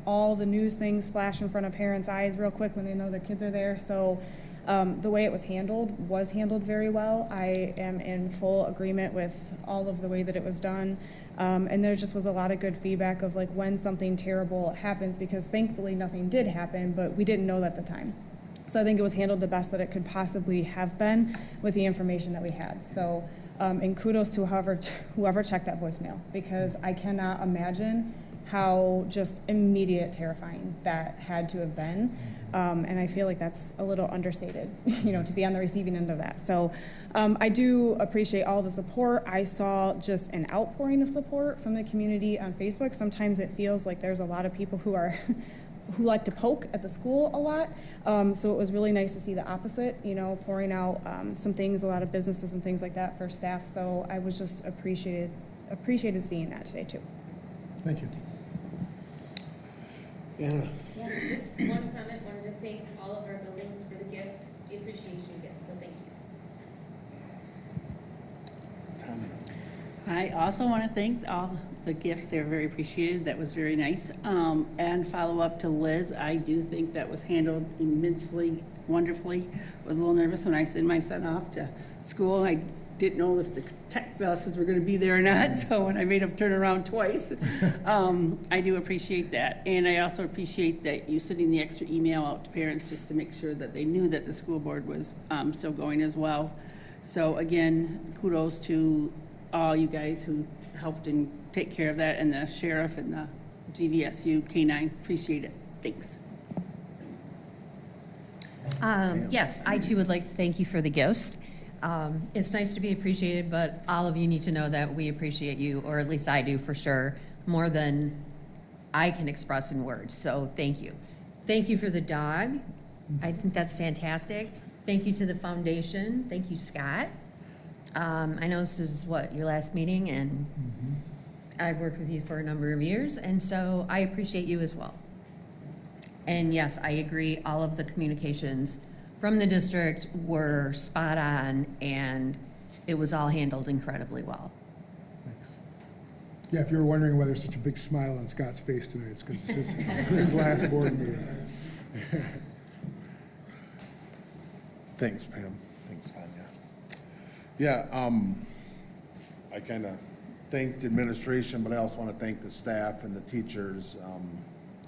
All the news things flash in front of parents' eyes real quick when they know their kids are there. So the way it was handled very well. I am in full agreement with all of the way that it was done. And there just was a lot of good feedback of like when something terrible happens, because thankfully nothing did happen, but we didn't know that at the time. So I think it was handled the best that it could possibly have been with the information that we had. So, and kudos to whoever checked that voicemail, because I cannot imagine how just immediate terrifying that had to have been. And I feel like that's a little understated, to be on the receiving end of that. So I do appreciate all the support. I saw just an outpouring of support from the community on Facebook. Sometimes it feels like there's a lot of people who like to poke at the school a lot. So it was really nice to see the opposite, pouring out some things, a lot of businesses and things like that for staff. So I was just appreciated seeing that today too. Thank you. Anna? Yeah, just one comment, wanted to thank all of our buildings for the gifts, the appreciation gifts, so thank you. Tommy? I also want to thank all the gifts. They're very appreciated. That was very nice. And follow up to Liz, I do think that was handled immensely wonderfully. I was a little nervous when I sent my son off to school. I didn't know if the tech classes were going to be there or not, so when I made him turn around twice, I do appreciate that. And I also appreciate that you sending the extra email out to parents just to make sure that they knew that the school board was still going as well. So again, kudos to all you guys who helped and take care of that, and the sheriff and the GVSU K-9. Appreciate it. Thanks. Yes, I too would like to thank you for the gifts. It's nice to be appreciated, but all of you need to know that we appreciate you, or at least I do for sure, more than I can express in words. So thank you. Thank you for the dog. I think that's fantastic. Thank you to the foundation. Thank you, Scott. I know this is your last meeting, and I've worked with you for a number of years, and so I appreciate you as well. And yes, I agree, all of the communications from the district were spot on, and it was all handled incredibly well. Thanks. Yeah, if you were wondering why there's such a big smile on Scott's face tonight, it's because it's his last board meeting. Thanks, Pam. Thanks, Tanya. Yeah, I kind of thanked the administration, but I also want to thank the staff and the teachers.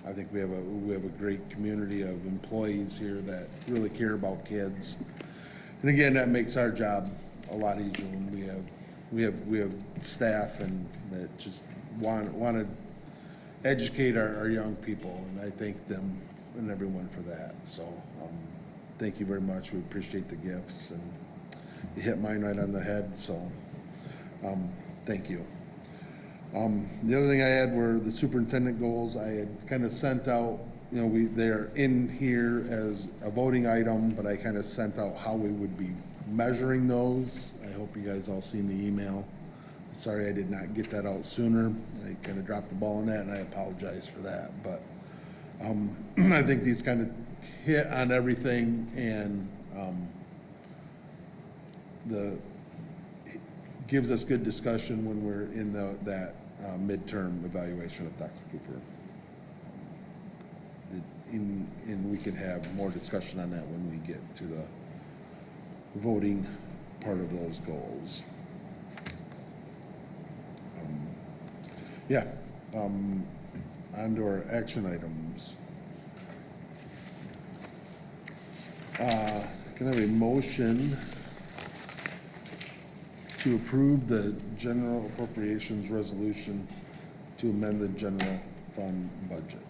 I think we have a great community of employees here that really care about kids. And again, that makes our job a lot easier when we have staff and that just want to educate our young people, and I thank them and everyone for that. So thank you very much. We appreciate the gifts, and you hit mine right on the head, so thank you. The other thing I had were the superintendent goals. I had kind of sent out, they're in here as a voting item, but I kind of sent out how we would be measuring those. I hope you guys all seen the email. Sorry I did not get that out sooner. I kind of dropped the ball on that, and I apologize for that. But I think these kind of hit on everything, and gives us good discussion when we're in that midterm evaluation of Dr. Cooper. And we can have more discussion on that when we get to the voting part of those goals. On to our action items. Can I have a motion to approve the general appropriations resolution to amend the general fund budget?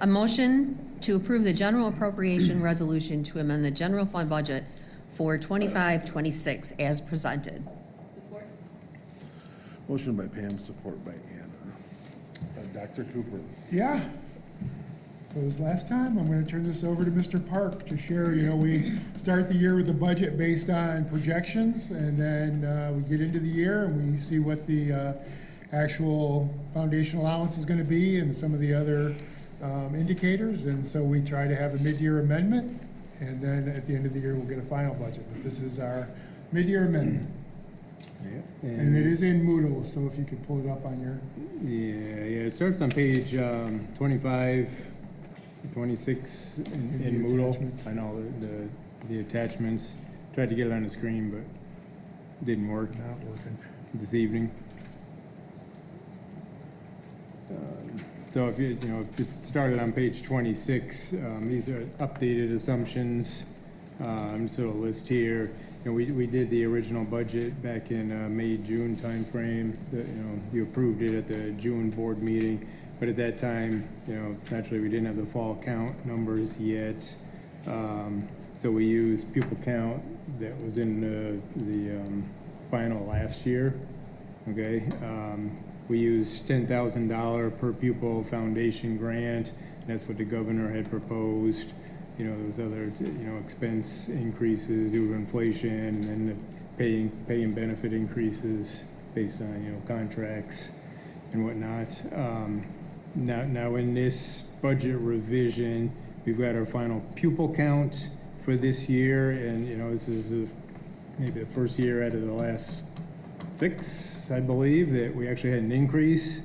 A motion to approve the general appropriation resolution to amend the general fund budget for 25-26 as presented. Support? Motion by Pam, support by Anna. Dr. Cooper. Yeah. For this last time, I'm going to turn this over to Mr. Park to share. We start the year with a budget based on projections, and then we get into the year and we see what the actual foundation allowance is going to be and some of the other indicators, and so we try to have a mid-year amendment, and then at the end of the year, we'll get a final budget. But this is our mid-year amendment, and it is in Moodle, so if you could pull it up on your, Yeah, it starts on page 25, 26 in the Moodle. attachments. I know the attachments. Tried to get it on the screen, but didn't work not working. this evening. So if you if you started on page 26, these are updated assumptions. Just a little list here. We did the original budget back in May, June timeframe. You approved it at the June board meeting, but at that time, naturally we didn't have the fall count numbers yet. So we used pupil count that was in the final last year. Okay. We used $10,000 per pupil foundation grant. And that's what the governor had proposed. Those other, expense increases due to inflation, and then the pay and benefit increases based on, contracts and whatnot. Now in this budget revision, we've got our final pupil count for this year, and, this is maybe the first year out of the last 6, I believe, that we actually had an increase.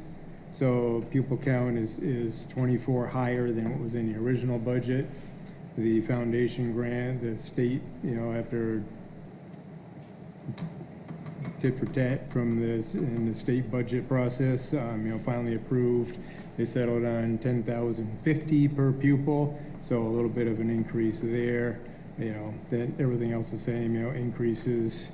So pupil count is 24 higher than what was in the original budget. The foundation grant, the state, after tit for tat from this in the state budget process, finally approved. They settled on $10,050 per pupil, so a little bit of an increase there. Then everything else the same. Increases,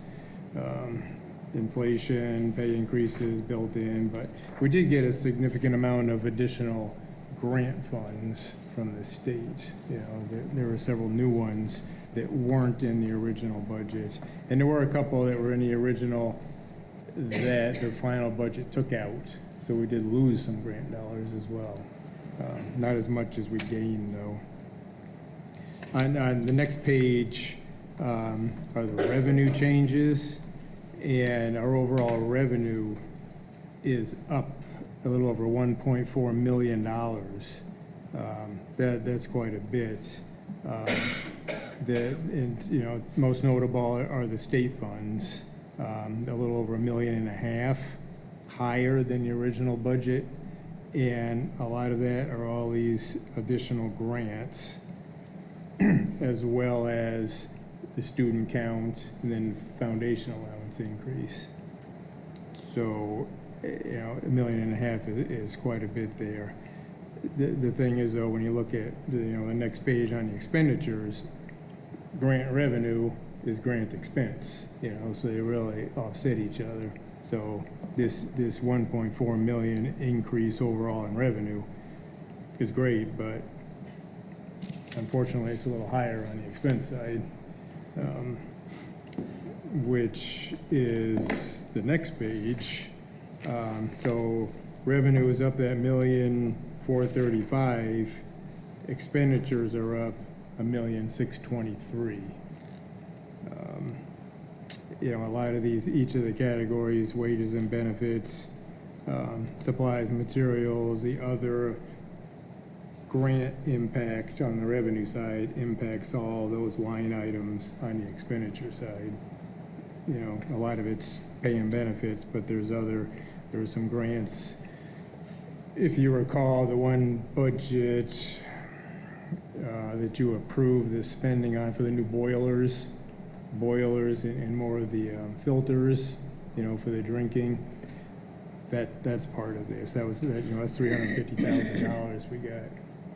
inflation, pay increases built in, but we did get a significant amount of additional grant funds from the state. There were several new ones that weren't in the original budget, and there were a couple that were in the original that the final budget took out. So we did lose some grant dollars as well. Not as much as we gained, though. On the next page are the revenue changes, and our overall revenue is up a little over $1.4 million. That's quite a bit. Most notable are the state funds, a little over $1.5 million higher than the original budget, and a lot of that are all these additional grants, as well as the student count and then foundation allowance increase. So, $1.5 million is quite a bit there. The thing is, though, when you look at the next page on the expenditures, grant revenue is grant expense, so they really offset each other. So this 1.4 million increase overall in revenue is great, but unfortunately it's a little higher on the expense side, which is the next page. So revenue is up that $1,435,000. Expenditures are up $1,623,000. A lot of these, each of the categories, wages and benefits, supplies, materials, the other grant impact on the revenue side impacts all those line items on the expenditure side. A lot of it's pay and benefits, but there are some grants. If you recall, the one budget that you approved the spending on for the new boilers and more of the filters, for the drinking, that's part of this. That's $350,000 we got.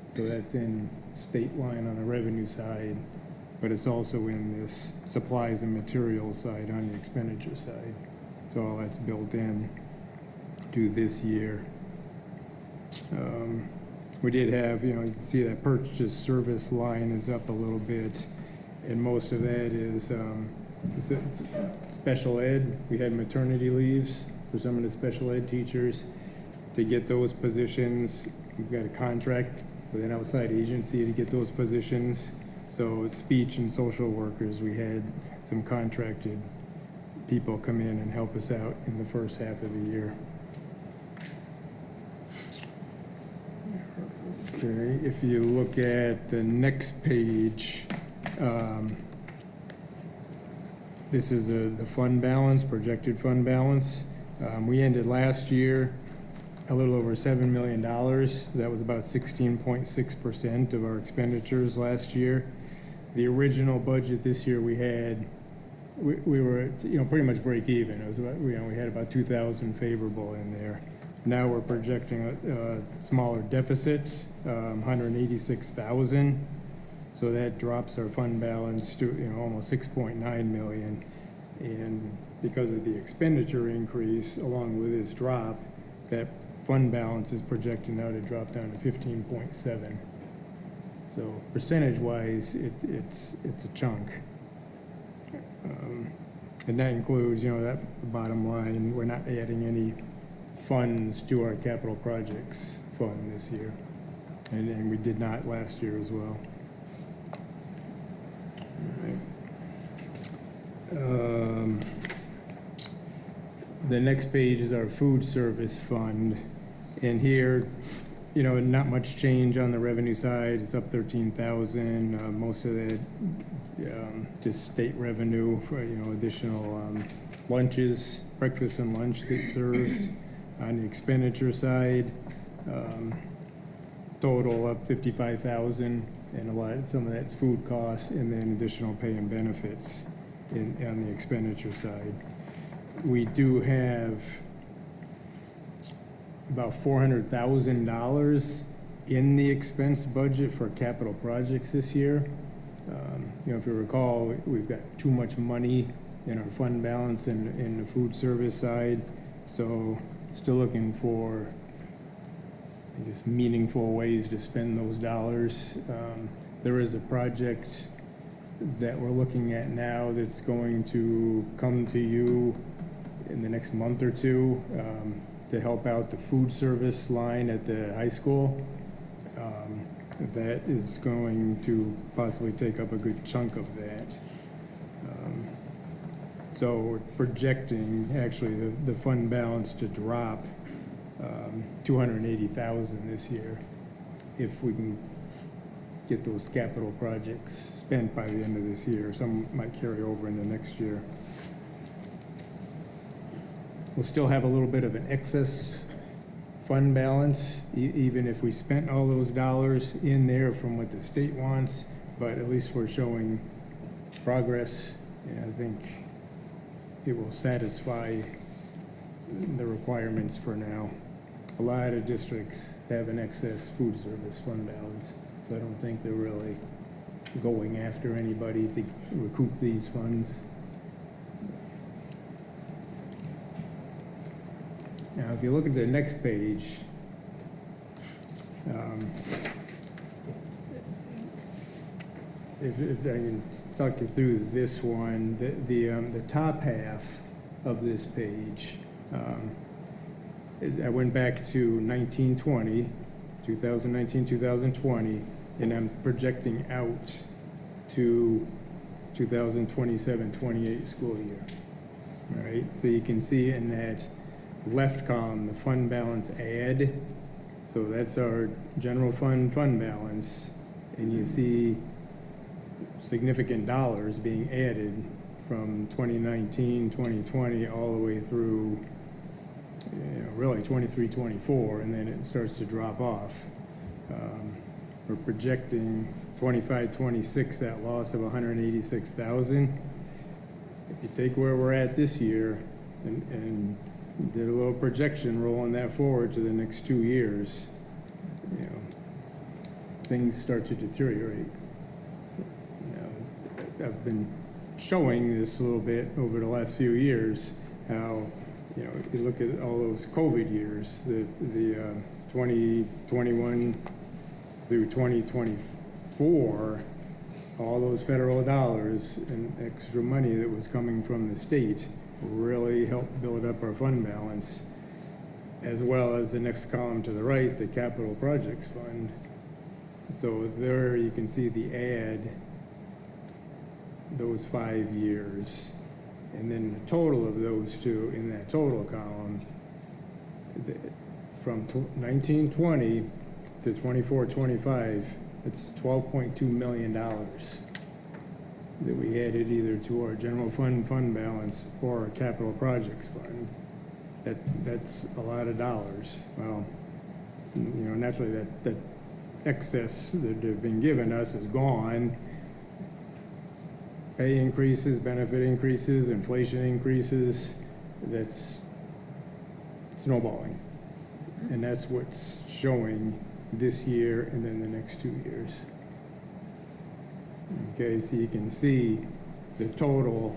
So that's in state line on the revenue side, but it's also in this supplies and materials side on the expenditure side. So all that's built in to this year. We did have, you can see that purchase service line is up a little bit, and most of that is special ed. We had maternity leaves for some of the special ed teachers. To get those positions, we've got a contract with an outside agency to get those positions. So speech and social workers, we had some contracted people come in and help us out in the first half of the year. Okay, if you look at the next page, this is the fund balance, projected fund balance. We ended last year a little over $7 million. That was about 16.6% of our expenditures last year. The original budget this year we had, we were, pretty much break even. It was about, we had about 2,000 favorable in there. Now we're projecting a smaller deficit, 186,000. So that drops our fund balance to, almost 6.9 million. And because of the expenditure increase, along with this drop, that fund balance is projected now to drop down to 15.7. So percentage-wise, it's a chunk. And that includes, that bottom line, we're not adding any funds to our capital projects fund this year. And we did not last year as well. The next page is our food service fund. And here, not much change on the revenue side. It's up 13,000. Most of that just state revenue for, additional lunches, breakfast and lunch that's served. On the expenditure side, total up 55,000, and some of that's food costs, and then additional pay and benefits on the expenditure side. We do have about $400,000 in the expense budget for capital projects this year. If you recall, we've got too much money in our fund balance in the food service side, so still looking for, I guess, meaningful ways to spend those dollars. There is a project that we're looking at now that's going to come to you in the next month or two to help out the food service line at the high school. That is going to possibly take up a good chunk of that. So we're projecting actually the fund balance to drop 280,000 this year if we can get those capital projects spent by the end of this year. Some might carry over into next year. We'll still have a little bit of an excess fund balance, even if we spent all those dollars in there from what the state wants, but at least we're showing progress, and I think it will satisfy the requirements for now. A lot of districts have an excess food service fund balance, so I don't think they're really going after anybody to recoup these funds. Now, if you look at the next page, if I can talk you through this one, the top half of this page, I went back to 2019, 2020, and I'm projecting out to 2027-28 school year. All right, so you can see in that left column, the fund balance add. So that's our general fund balance. And you see significant dollars being added from 2019, 2020, all the way through, really 23, 24, and then it starts to drop off. We're projecting 25, 26, that loss of 186,000. If you take where we're at this year and did a little projection rolling that forward to the next 2 years, things start to deteriorate. I've been showing this a little bit over the last few years, how, if you look at all those COVID years, the 2021 through 2024, all those federal dollars and extra money that was coming from the state really helped build up our fund balance, as well as the next column to the right, the capital projects fund. So there you can see the add, those 5 years, and then the total of those two in that total column, from 1920 to 24-25, it's $12.2 million that we added either to our general fund balance or our capital projects fund. That's a lot of dollars. Well, naturally that excess that they've been giving us is gone. Pay increases, benefit increases, inflation increases, that's snowballing. And that's what's showing this year and then the next 2 years. Okay, so you can see the total,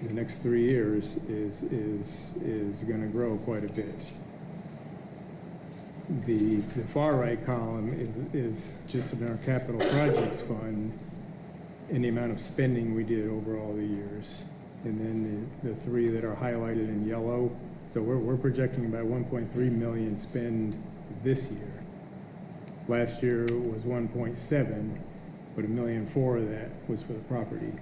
the next 3 years is gonna grow quite a bit. The far right column is just in our capital projects fund and the amount of spending we did over all the years. And then the three that are highlighted in yellow. So we're projecting about 1.3 million spend this year. Last year was 1.7, but $1.4 million of that was for the property.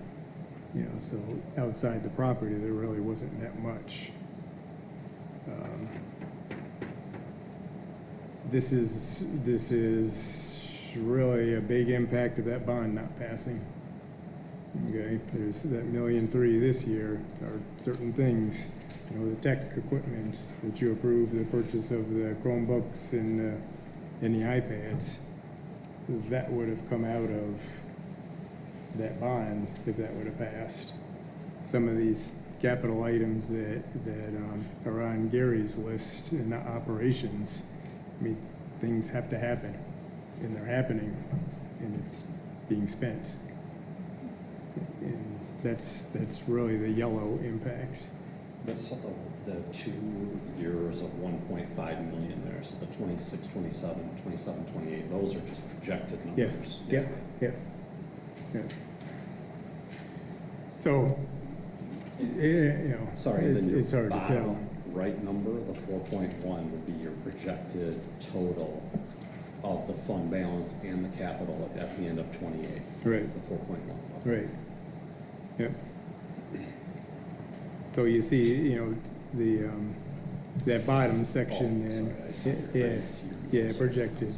So outside the property, there really wasn't that much. This is really a big impact of that bond not passing. Okay, there's that $1.3 million this year are certain things, the tech equipment that you approved, the purchase of the Chromebooks and the iPads, that would have come out of that bond if that would have passed. Some of these capital items that are on Gary's list in the operations, things have to happen, and they're happening, and it's being spent. And that's really the yellow impact. That's the 2 years of 1.5 million there, so the 26, 27, 27, 28, those are just projected numbers. Yes, yeah. So, Sorry, then your it's hard to tell. bottom right number, the 4.1 would be your projected total of the fund balance and the capital at the end of 28. Right. The 4.1. Right. Yep. So you see, that bottom section then, projected.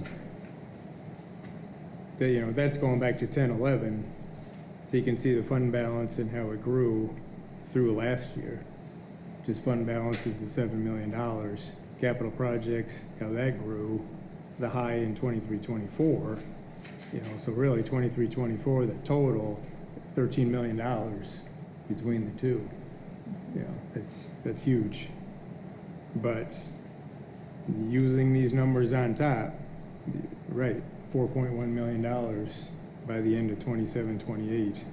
That's going back to 10, 11. So you can see the fund balance and how it grew through last year. Just fund balance is the $7 million. Capital projects, how that grew, the high in 23-24. So really 23-24, the total, $13 million between the two. That's huge. But using these numbers on top, right, $4.1 million by the end of 27-28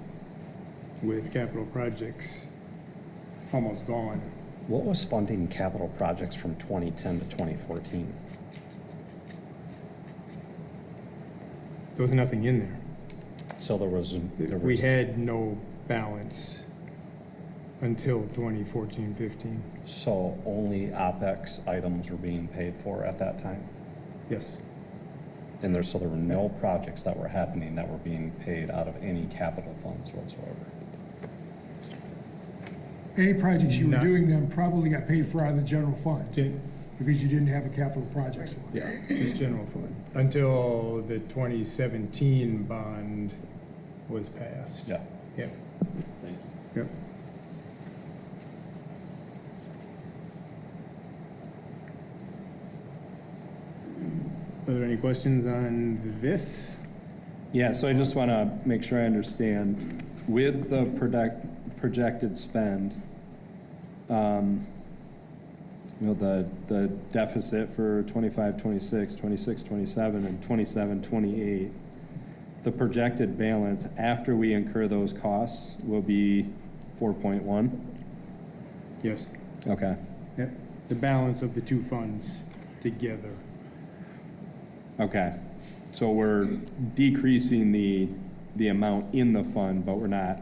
with capital projects almost gone. What was funding capital projects from 2010 to 2014? There was nothing in there. So there was We had no balance until 2014-15. So only OpEx items were being paid for at that time? Yes. And there were no projects that were happening that were being paid out of any capital funds whatsoever? Any projects you were Not- doing then probably got paid for out of the general fund, Gen- because you didn't have a capital projects fund. Yeah, just general fund. Until the 2017 bond was passed. Yeah. Yep. Thank you. Yep. Are there any questions on this? Yeah, so I just want to make sure I understand. With the projected spend, the deficit for 25, 26, 26, 27, and 27, 28, the projected balance after we incur those costs will be 4.1? Yes. Okay. Yep. The balance of the two funds together. Okay. So we're decreasing the amount in the fund, but we're not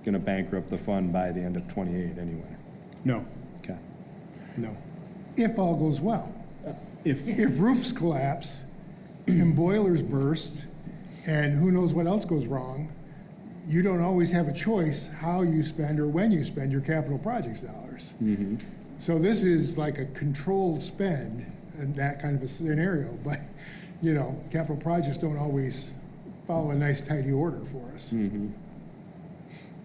going to bankrupt the fund by the end of 28 anyway. No, Okay. no. If all goes well. If roofs collapse and boilers burst and who knows what else goes wrong, you don't always have a choice how you spend or when you spend your capital projects dollars. So this is like a controlled spend in that kind of a scenario. But, you know, capital projects don't always follow a nice tidy order for us. Do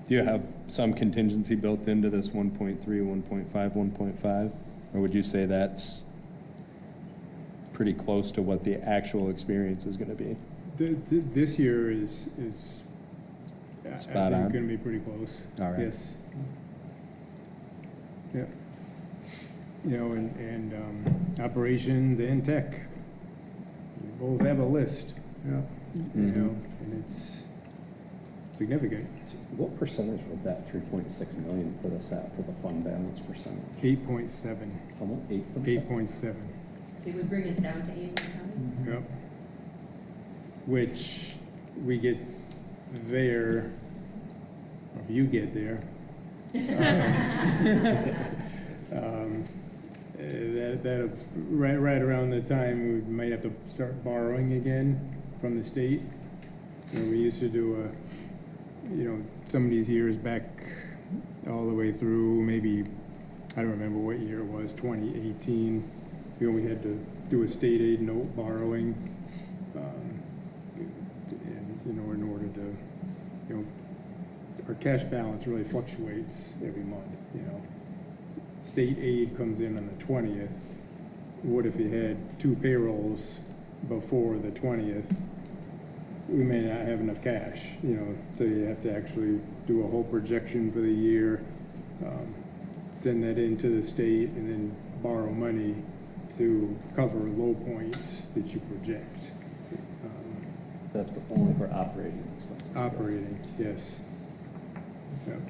you have some contingency built into this 1.3, 1.5, 1.5? Or would you say that's pretty close to what the actual experience is going to be? This year is I Spot think on. going to be pretty close. All right. Yes. Yeah. You know, and operations and tech, we both have a list, Yeah. you know, and it's significant. What percentage would that 3.6 million put us at for the fund balance percentage? 8.7. Almost 8%? 8.7. It would bring us down to 8%. Yep. Which we get there, or you get there. That right around the time we might have to start borrowing again from the state. You know, we used to do some of these years back all the way through, maybe, I don't remember what year it was, 2018. You know, we had to do a state aid note borrowing, and, you know, in order to, you know, our cash balance really fluctuates every month, you know. State aid comes in on the 20th. What if you had 2 payrolls before the 20th? We may not have enough cash, you know, so you have to actually do a whole projection for the year, send that into the state, and then borrow money to cover low points that you project. That's only for operating expenses. Operating, yes. Yep.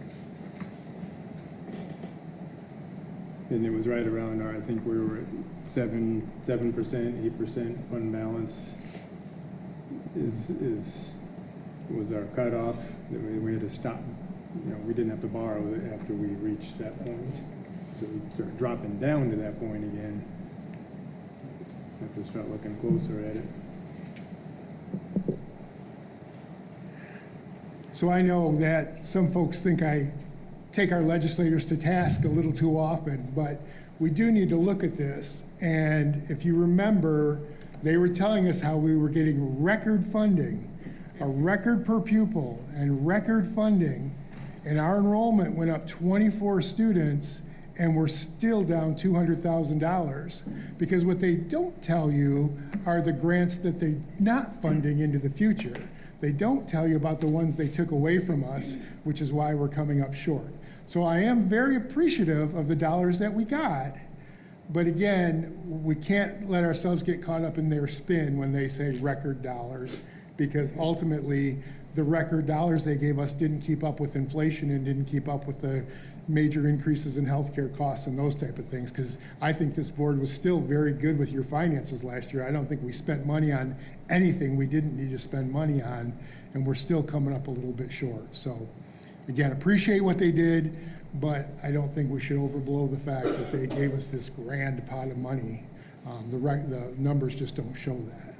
And it was right around our, I think we were at 7%, 8% fund balance was our cutoff. That we had to stop, you know, we didn't have to borrow after we reached that point. So we started dropping down to that point again. Have to start looking closer at it. So I know that some folks think I take our legislators to task a little too often, but we do need to look at this. And if you remember, they were telling us how we were getting record funding, a record per pupil and record funding, and our enrollment went up 24 students, and we're still down $200,000. Because what they don't tell you are the grants that they're not funding into the future. They don't tell you about the ones they took away from us, which is why we're coming up short. So I am very appreciative of the dollars that we got, but again, we can't let ourselves get caught up in their spin when they say record dollars, because ultimately, the record dollars they gave us didn't keep up with inflation and didn't keep up with the major increases in healthcare costs and those type of things, because I think this board was still very good with your finances last year. I don't think we spent money on anything we didn't need to spend money on, and we're still coming up a little bit short. So, again, appreciate what they did, but I don't think we should overblow the fact that they gave us this grand pot of money. The numbers just don't show that.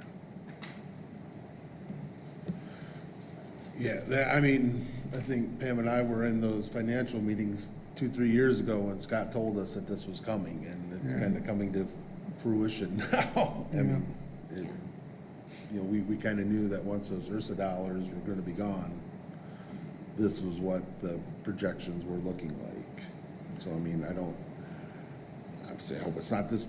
Yeah, I mean, I think Pam and I were in those financial meetings 2-3 years ago when Scott told us that this was coming, and it's kind of coming to fruition now. I mean, we kind of knew that once those URSA dollars were going to be gone, this was what the projections were looking like. So, I mean, I hope it's not this,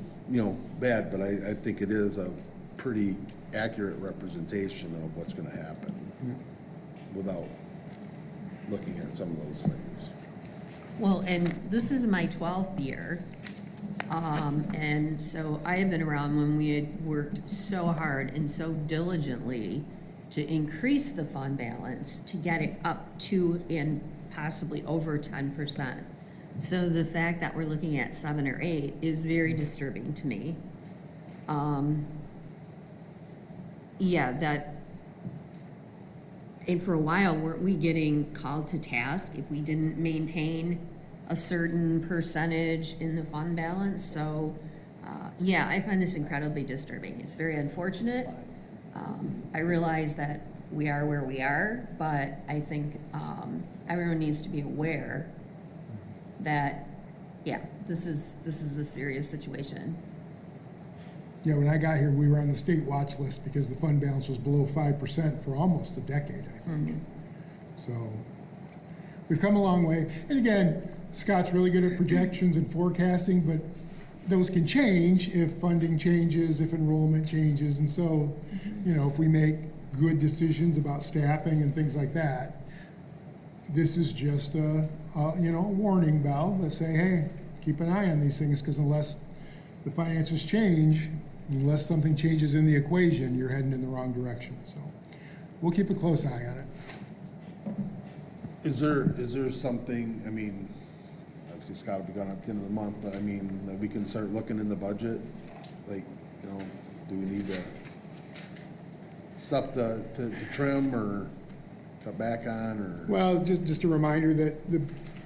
bad, but I think it is a pretty accurate representation of what's going to happen without looking at some of those things. Well, and this is my 12th year. And so I have been around when we had worked so hard and so diligently to increase the fund balance to get it up to and possibly over 10%. So the fact that we're looking at 7 or 8 is very disturbing to me. And for a while, weren't we getting called to task if we didn't maintain a certain percentage in the fund balance? So, I find this incredibly disturbing. It's very unfortunate. I realize that we are where we are, but I think everyone needs to be aware that, this is a serious situation. Yeah, when I got here, we were on the state watch list because the fund balance was below 5% for almost a decade, I think. So we've come a long way. And again, Scott's really good at projections and forecasting, but those can change if funding changes, if enrollment changes. And so, you know, if we make good decisions about staffing and things like that, this is just a warning bell that say, hey, keep an eye on these things, because unless the finances change, unless something changes in the equation, you're heading in the wrong direction. So we'll keep a close eye on it. Is there something, I mean, obviously Scott will be gone at the end of the month, but I mean, that we can start looking in the budget? Like, you know, do we need stuff to trim or cut back on, or? Well, just a reminder that the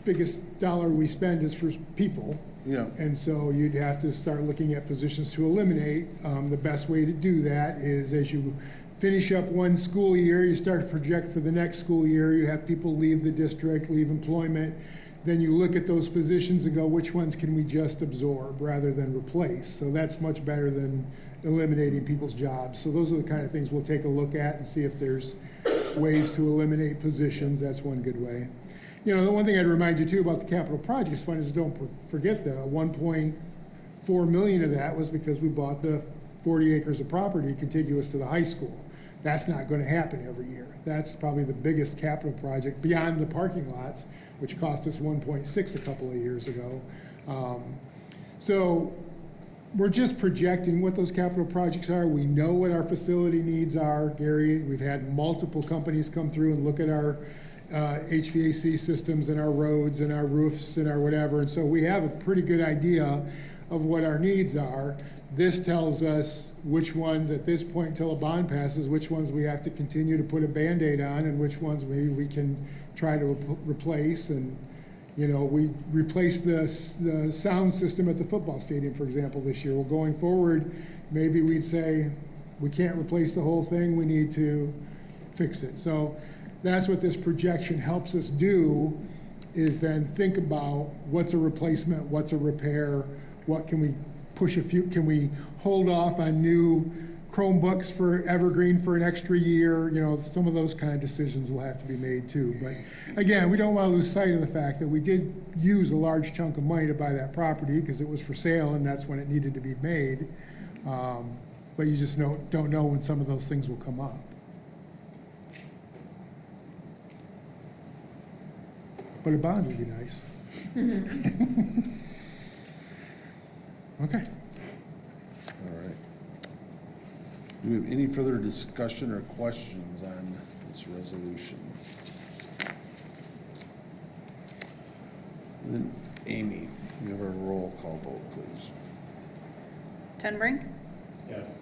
biggest dollar we spend is for people. Yeah. And so you'd have to start looking at positions to eliminate. The best way to do that is as you finish up one school year, you start to project for the next school year, you have people leave the district, leave employment, then you look at those positions and go, which ones can we just absorb rather than replace? So that's much better than eliminating people's jobs. So those are the kind of things we'll take a look at and see if there's ways to eliminate positions. That's one good way. You know, the one thing I'd remind you too about the capital projects fund is don't forget the 1.4 million of that was because we bought the 40 acres of property contiguous to the high school. That's not going to happen every year. That's probably the biggest capital project beyond the parking lots, which cost us 1.6 a couple of years ago. So we're just projecting what those capital projects are. We know what our facility needs are, Gary. We've had multiple companies come through and look at our HVAC systems and our roads and our roofs and our whatever. And so we have a pretty good idea of what our needs are. This tells us which ones at this point until a bond passes, which ones we have to continue to put a Band-Aid on and which ones we can try to replace. And, you know, we replaced the sound system at the football stadium, for example, this year. Well, going forward, maybe we'd say we can't replace the whole thing. We need to fix it. So that's what this projection helps us do, is then think about what's a replacement, what's a repair, what can we push can we hold off on new Chromebooks for Evergreen for an extra year? You know, some of those kind of decisions will have to be made too. But again, we don't want to lose sight of the fact that we did use a large chunk of money to buy that property because it was for sale and that's when it needed to be made. But you just don't know when some of those things will come up. But a bond would be nice. Okay. All right. Do we have any further discussion or questions on this resolution? Then Amy, you have a roll call vote, please. Tenbrink, Yes.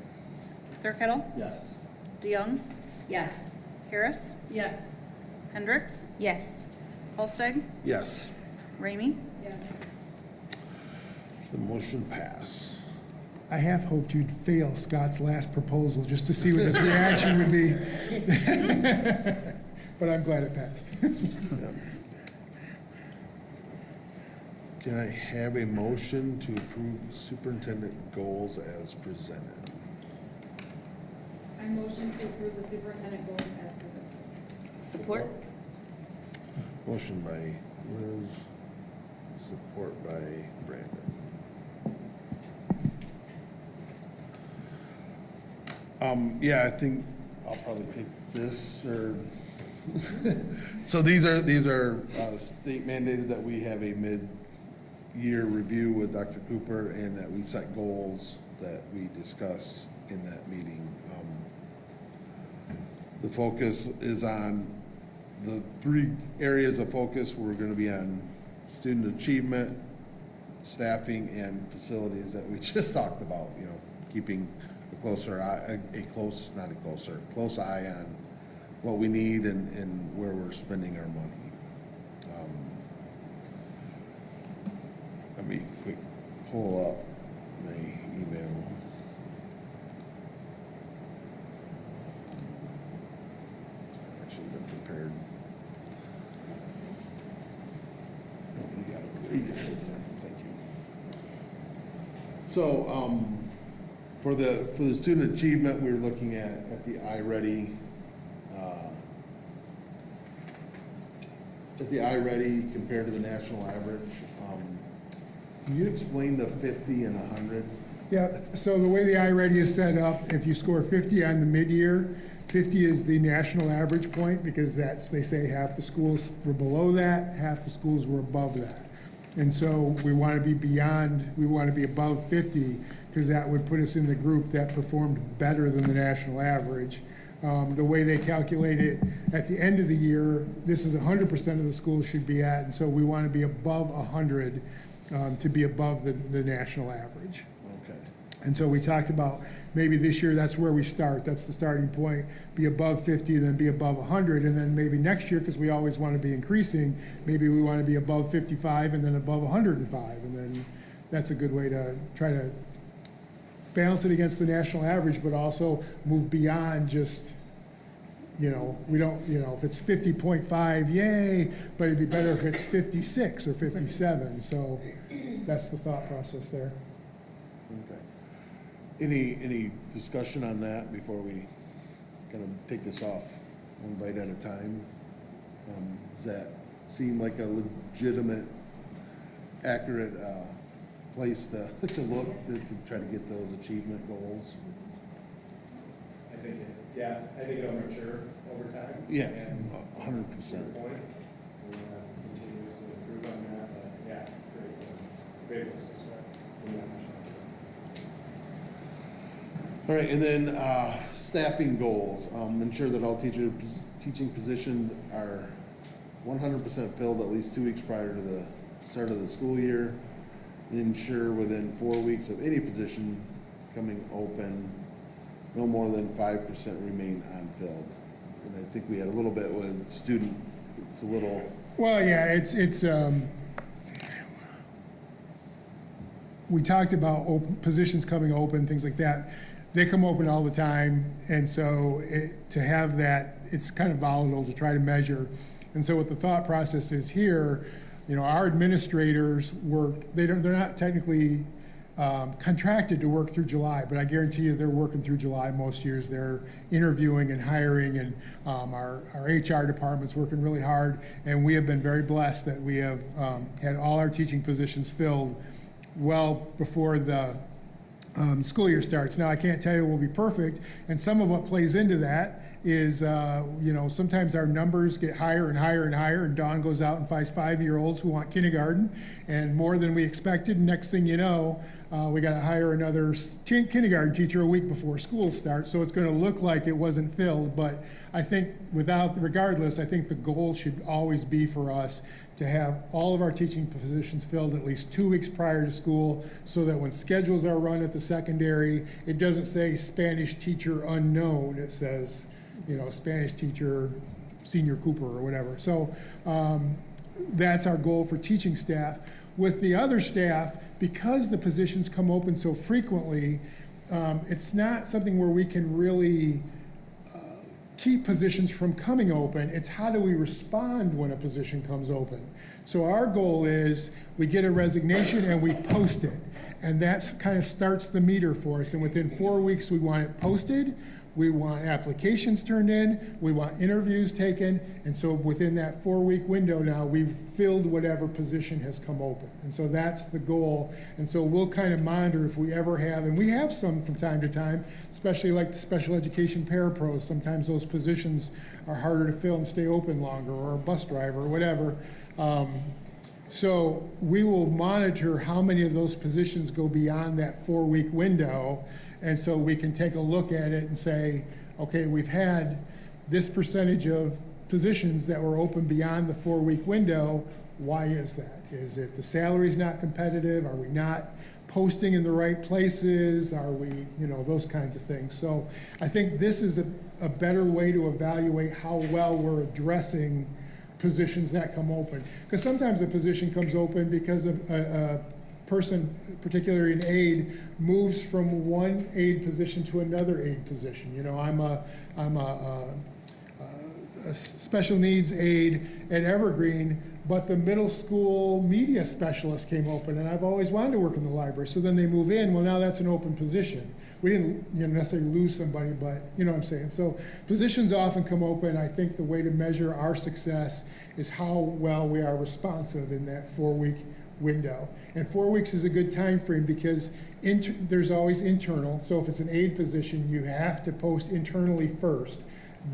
Thurkettle, Yes. DeYoung, Yes. Harris, Yes. Hendricks, Yes. Holsteg, Yes, Ramey. Yes. the motion passed. I half hoped you'd fail Scott's last proposal just to see what his reaction would be. But I'm glad it passed. Can I have a motion to approve superintendent goals as presented? I motion to approve the superintendent goals as presented. Support? Motion by Liz, support by Brandon. Yeah, I think I'll probably take this, or, so these are state mandated that we have a mid-year review with Dr. Cooper and that we set goals that we discuss in that meeting. The focus is on the 3 areas of focus. We're going to be on student achievement, staffing, and facilities that we just talked about, you know, keeping a close eye on what we need and where we're spending our money. Let me quick pull up my email. Actually been prepared. Oh, you got it. Thank you. So, For the student achievement, we're looking at the iReady, compared to the national average. Can you explain the 50 and 100? Yeah, so the way the iReady is set up, if you score 50 on the mid-year, 50 is the national average point, because that's, they say half the schools were below that, half the schools were above that. And so we want to be beyond, we want to be above 50, because that would put us in the group that performed better than the national average. The way they calculate it at the end of the year, this is 100% of the schools should be at, and so we want to be above 100 to be above the national average. Okay. And so we talked about maybe this year, that's where we start. That's the starting point. Be above 50, then be above 100. And then maybe next year, because we always want to be increasing, maybe we want to be above 55 and then above 105. And then that's a good way to try to balance it against the national average, but also move beyond just, we don't, if it's 50.5, yay, but it'd be better if it's 56 or 57. So that's the thought process there. Okay. Any discussion on that before we kind of take this off one bite at a time? Does that seem like a legitimate, accurate place to look to try to get those achievement goals? I think it'll mature over time. Yeah, And 100%. to your point, we want to continuously improve on that, but yeah, great list to start. All right, and then staffing goals. Ensure that all teaching positions are 100% filled at least 2 weeks prior to the start of the school year. And ensure within 4 weeks of any position coming open, no more than 5% remain unfilled. And I think we had a little bit with student, it's a little. Well, yeah, it's we talked about positions coming open, things like that. They come open all the time, and so to have that, it's kind of volatile to try to measure. And so what the thought process is here, our administrators work, they're not technically contracted to work through July, but I guarantee you they're working through July most years. They're interviewing and hiring, and our HR department's working really hard, and we have been very blessed that we have had all our teaching positions filled well before the school year starts. Now, I can't tell you we'll be perfect, and some of what plays into that is, sometimes our numbers get higher and higher and higher, and Dawn goes out and finds 5-year-olds who want kindergarten, and more than we expected. And next thing you know, we got to hire another kindergarten teacher a week before school starts. So it's going to look like it wasn't filled, but I think regardless, I think the goal should always be for us to have all of our teaching positions filled at least 2 weeks prior to school, so that when schedules are run at the secondary, it doesn't say Spanish teacher unknown. It says, Spanish teacher senior Cooper or whatever. So that's our goal for teaching staff. With the other staff, because the positions come open so frequently, it's not something where we can really keep positions from coming open. It's how do we respond when a position comes open. So our goal is we get a resignation and we post it. And that kind of starts the meter for us. And within 4 weeks, we want it posted. We want applications turned in. We want interviews taken. And so within that 4-week window now, we've filled whatever position has come open. And so that's the goal. And so we'll kind of monitor if we ever have, and we have some from time to time, especially like the special education parapros. Sometimes those positions are harder to fill and stay open longer, or a bus driver or whatever. So we will monitor how many of those positions go beyond that 4-week window. And so we can take a look at it and say, okay, we've had this percentage of positions that were open beyond the 4-week window. Why is that? Is it the salary's not competitive? Are we not posting in the right places? Are we, those kinds of things. So I think this is a better way to evaluate how well we're addressing positions that come open. Because sometimes a position comes open because of a person, particularly an aide, moves from one aide position to another aide position. I'm a a special needs aide at Evergreen, but the middle school media specialist came open, and I've always wanted to work in the library. So then they move in, well, now that's an open position. We didn't necessarily lose somebody, but you know what I'm saying. So positions often come open. I think the way to measure our success is how well we are responsive in that 4-week window. And 4 weeks is a good time frame because there's always internal. So if it's an aide position, you have to post internally first.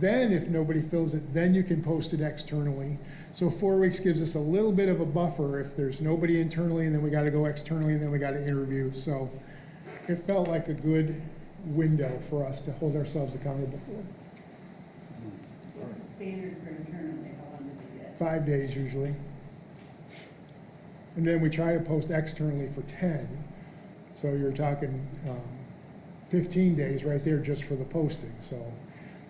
Then if nobody fills it, then you can post it externally. So 4 weeks gives us a little bit of a buffer if there's nobody internally, and then we got to go externally, and then we got to interview. So it felt like a good window for us to hold ourselves accountable for. What's the standard for internally, how long did you get? 5 days usually. And then we try to post externally for 10. So you're talking 15 days right there just for the posting. So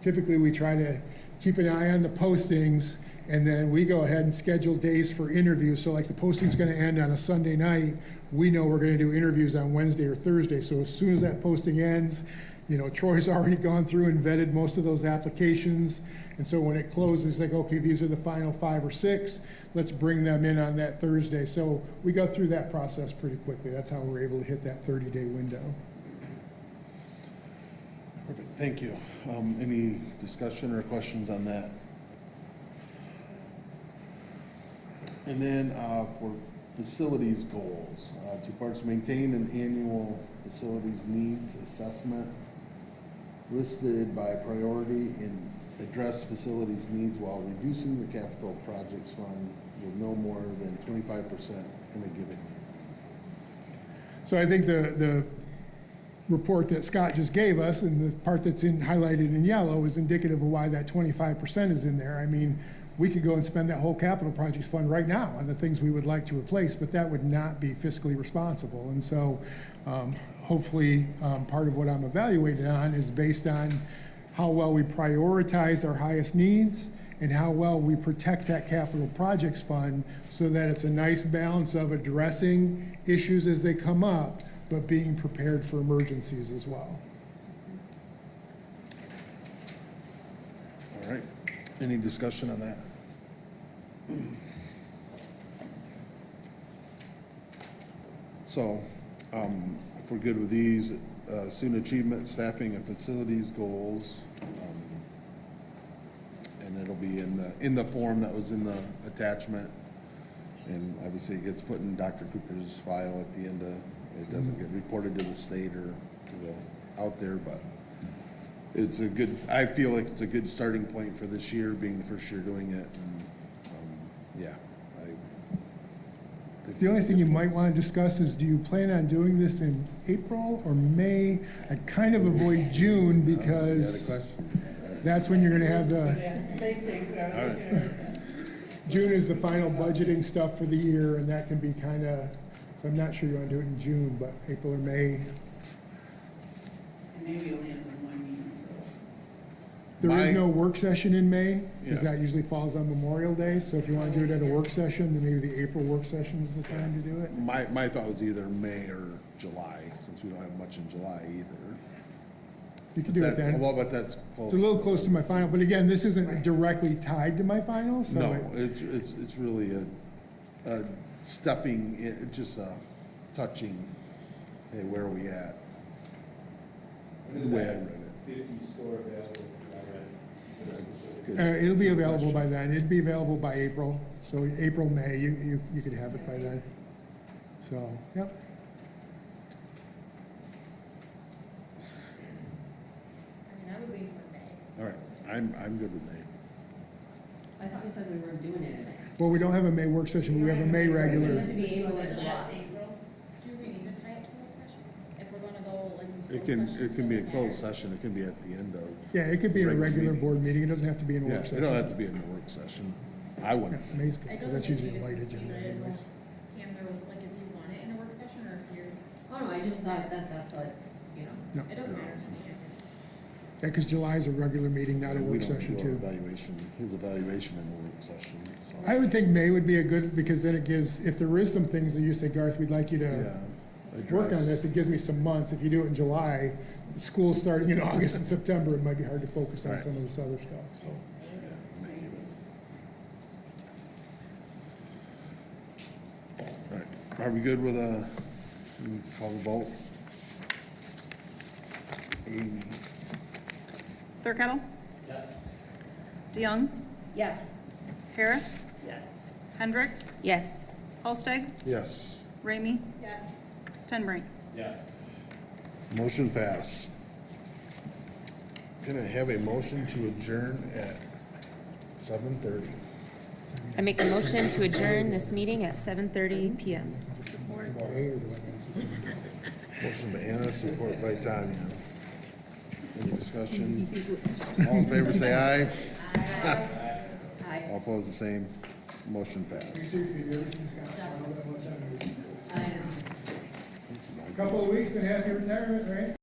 typically we try to keep an eye on the postings, and then we go ahead and schedule days for interviews. So like the posting's going to end on a Sunday night, we know we're going to do interviews on Wednesday or Thursday. So as soon as that posting ends, Troy's already gone through and vetted most of those applications. And so when it closes, like, okay, these are the final 5 or 6. Let's bring them in on that Thursday. So we go through that process pretty quickly. That's how we're able to hit that 30-day window. Perfect, thank you. Any discussion or questions on that? And then for facilities goals, 2 parts: maintain an annual facilities needs assessment listed by priority and address facilities needs while reducing the capital projects fund with no more than 25% in a given year. So I think the report that Scott just gave us, and the part that's highlighted in yellow, is indicative of why that 25% is in there. I mean, we could go and spend that whole capital projects fund right now on the things we would like to replace, but that would not be fiscally responsible. And so hopefully part of what I'm evaluating on is based on how well we prioritize our highest needs and how well we protect that capital projects fund so that it's a nice balance of addressing issues as they come up, but being prepared for emergencies as well. All right, any discussion on that? So, if we're good with these, student achievement, staffing, and facilities goals, and it'll be in the form that was in the attachment, and obviously it gets put in Dr. Cooper's file at the end of, it doesn't get reported to the state or to the out there, but it's a good, I feel like it's a good starting point for this year, being the first year doing it, and yeah. The only thing you might want to discuss is, do you plan on doing this in April or May? I kind of avoid June because that's when you're going to have the, June is the final budgeting stuff for the year, and that can be kind of, so I'm not sure you want to do it in June, but April or May. And maybe only have one meeting, so. There is no work session in May, because Yeah. that usually falls on Memorial Day. So if you want to do it at a work session, then maybe the April work session is the time to do it. My thought was either May or July, since we don't have much in July either. You can do it then. Well, but that's close. It's a little close to my final, but again, this isn't directly tied to my final, so. No, it's really a stepping, just a touching, hey, where are we at? The way I read it. 50 store available. It'll be available by then. It'd be available by April. So April, May, you could have it by then. So, yep. I would leave for May. All right, I'm good with May. I thought we said we weren't doing it in May. Well, we don't have a May work session, but we have a May regular. It'd be April or July. Do we need to tie it to a work session? If we're gonna go like. It can be a closed session, it can be at the end of. Yeah, it could be in a regular meeting. board meeting. It doesn't have to be in a Yeah, work it session. don't have to be in the work session. I wouldn't. Yeah, May's good, because that's usually a light agenda anyways. And there, like, if you want it in a work session or if you're, Oh, no, I just thought that's what, No. it doesn't matter to me. Yeah, because July is a regular meeting, not a We work don't session do too. his evaluation in the work session, so. I would think May would be a good, because then it gives, if there is some things that you say, Garth, we'd like you to Yeah. work on address. this, it gives me some months. If you do it in July, school's starting in August and September, it might be hard to focus on Right. some of this other stuff, so. Are we good with call the vote? Amy? Thurkettle? Yes. DeYoung? Yes. Harris? Yes. Hendricks? Yes. Holsteg? Yes. Ramey? Yes. Tenbrink? Yes. Motion pass. Can I have a motion to adjourn at 7:30? I make a motion to adjourn this meeting at 7:30 PM. Motion by Anna, support by Tanya. Any discussion? All in favor, say aye. Aye. All opposed, the same. Motion passed. Couple of weeks and happy retirement, right?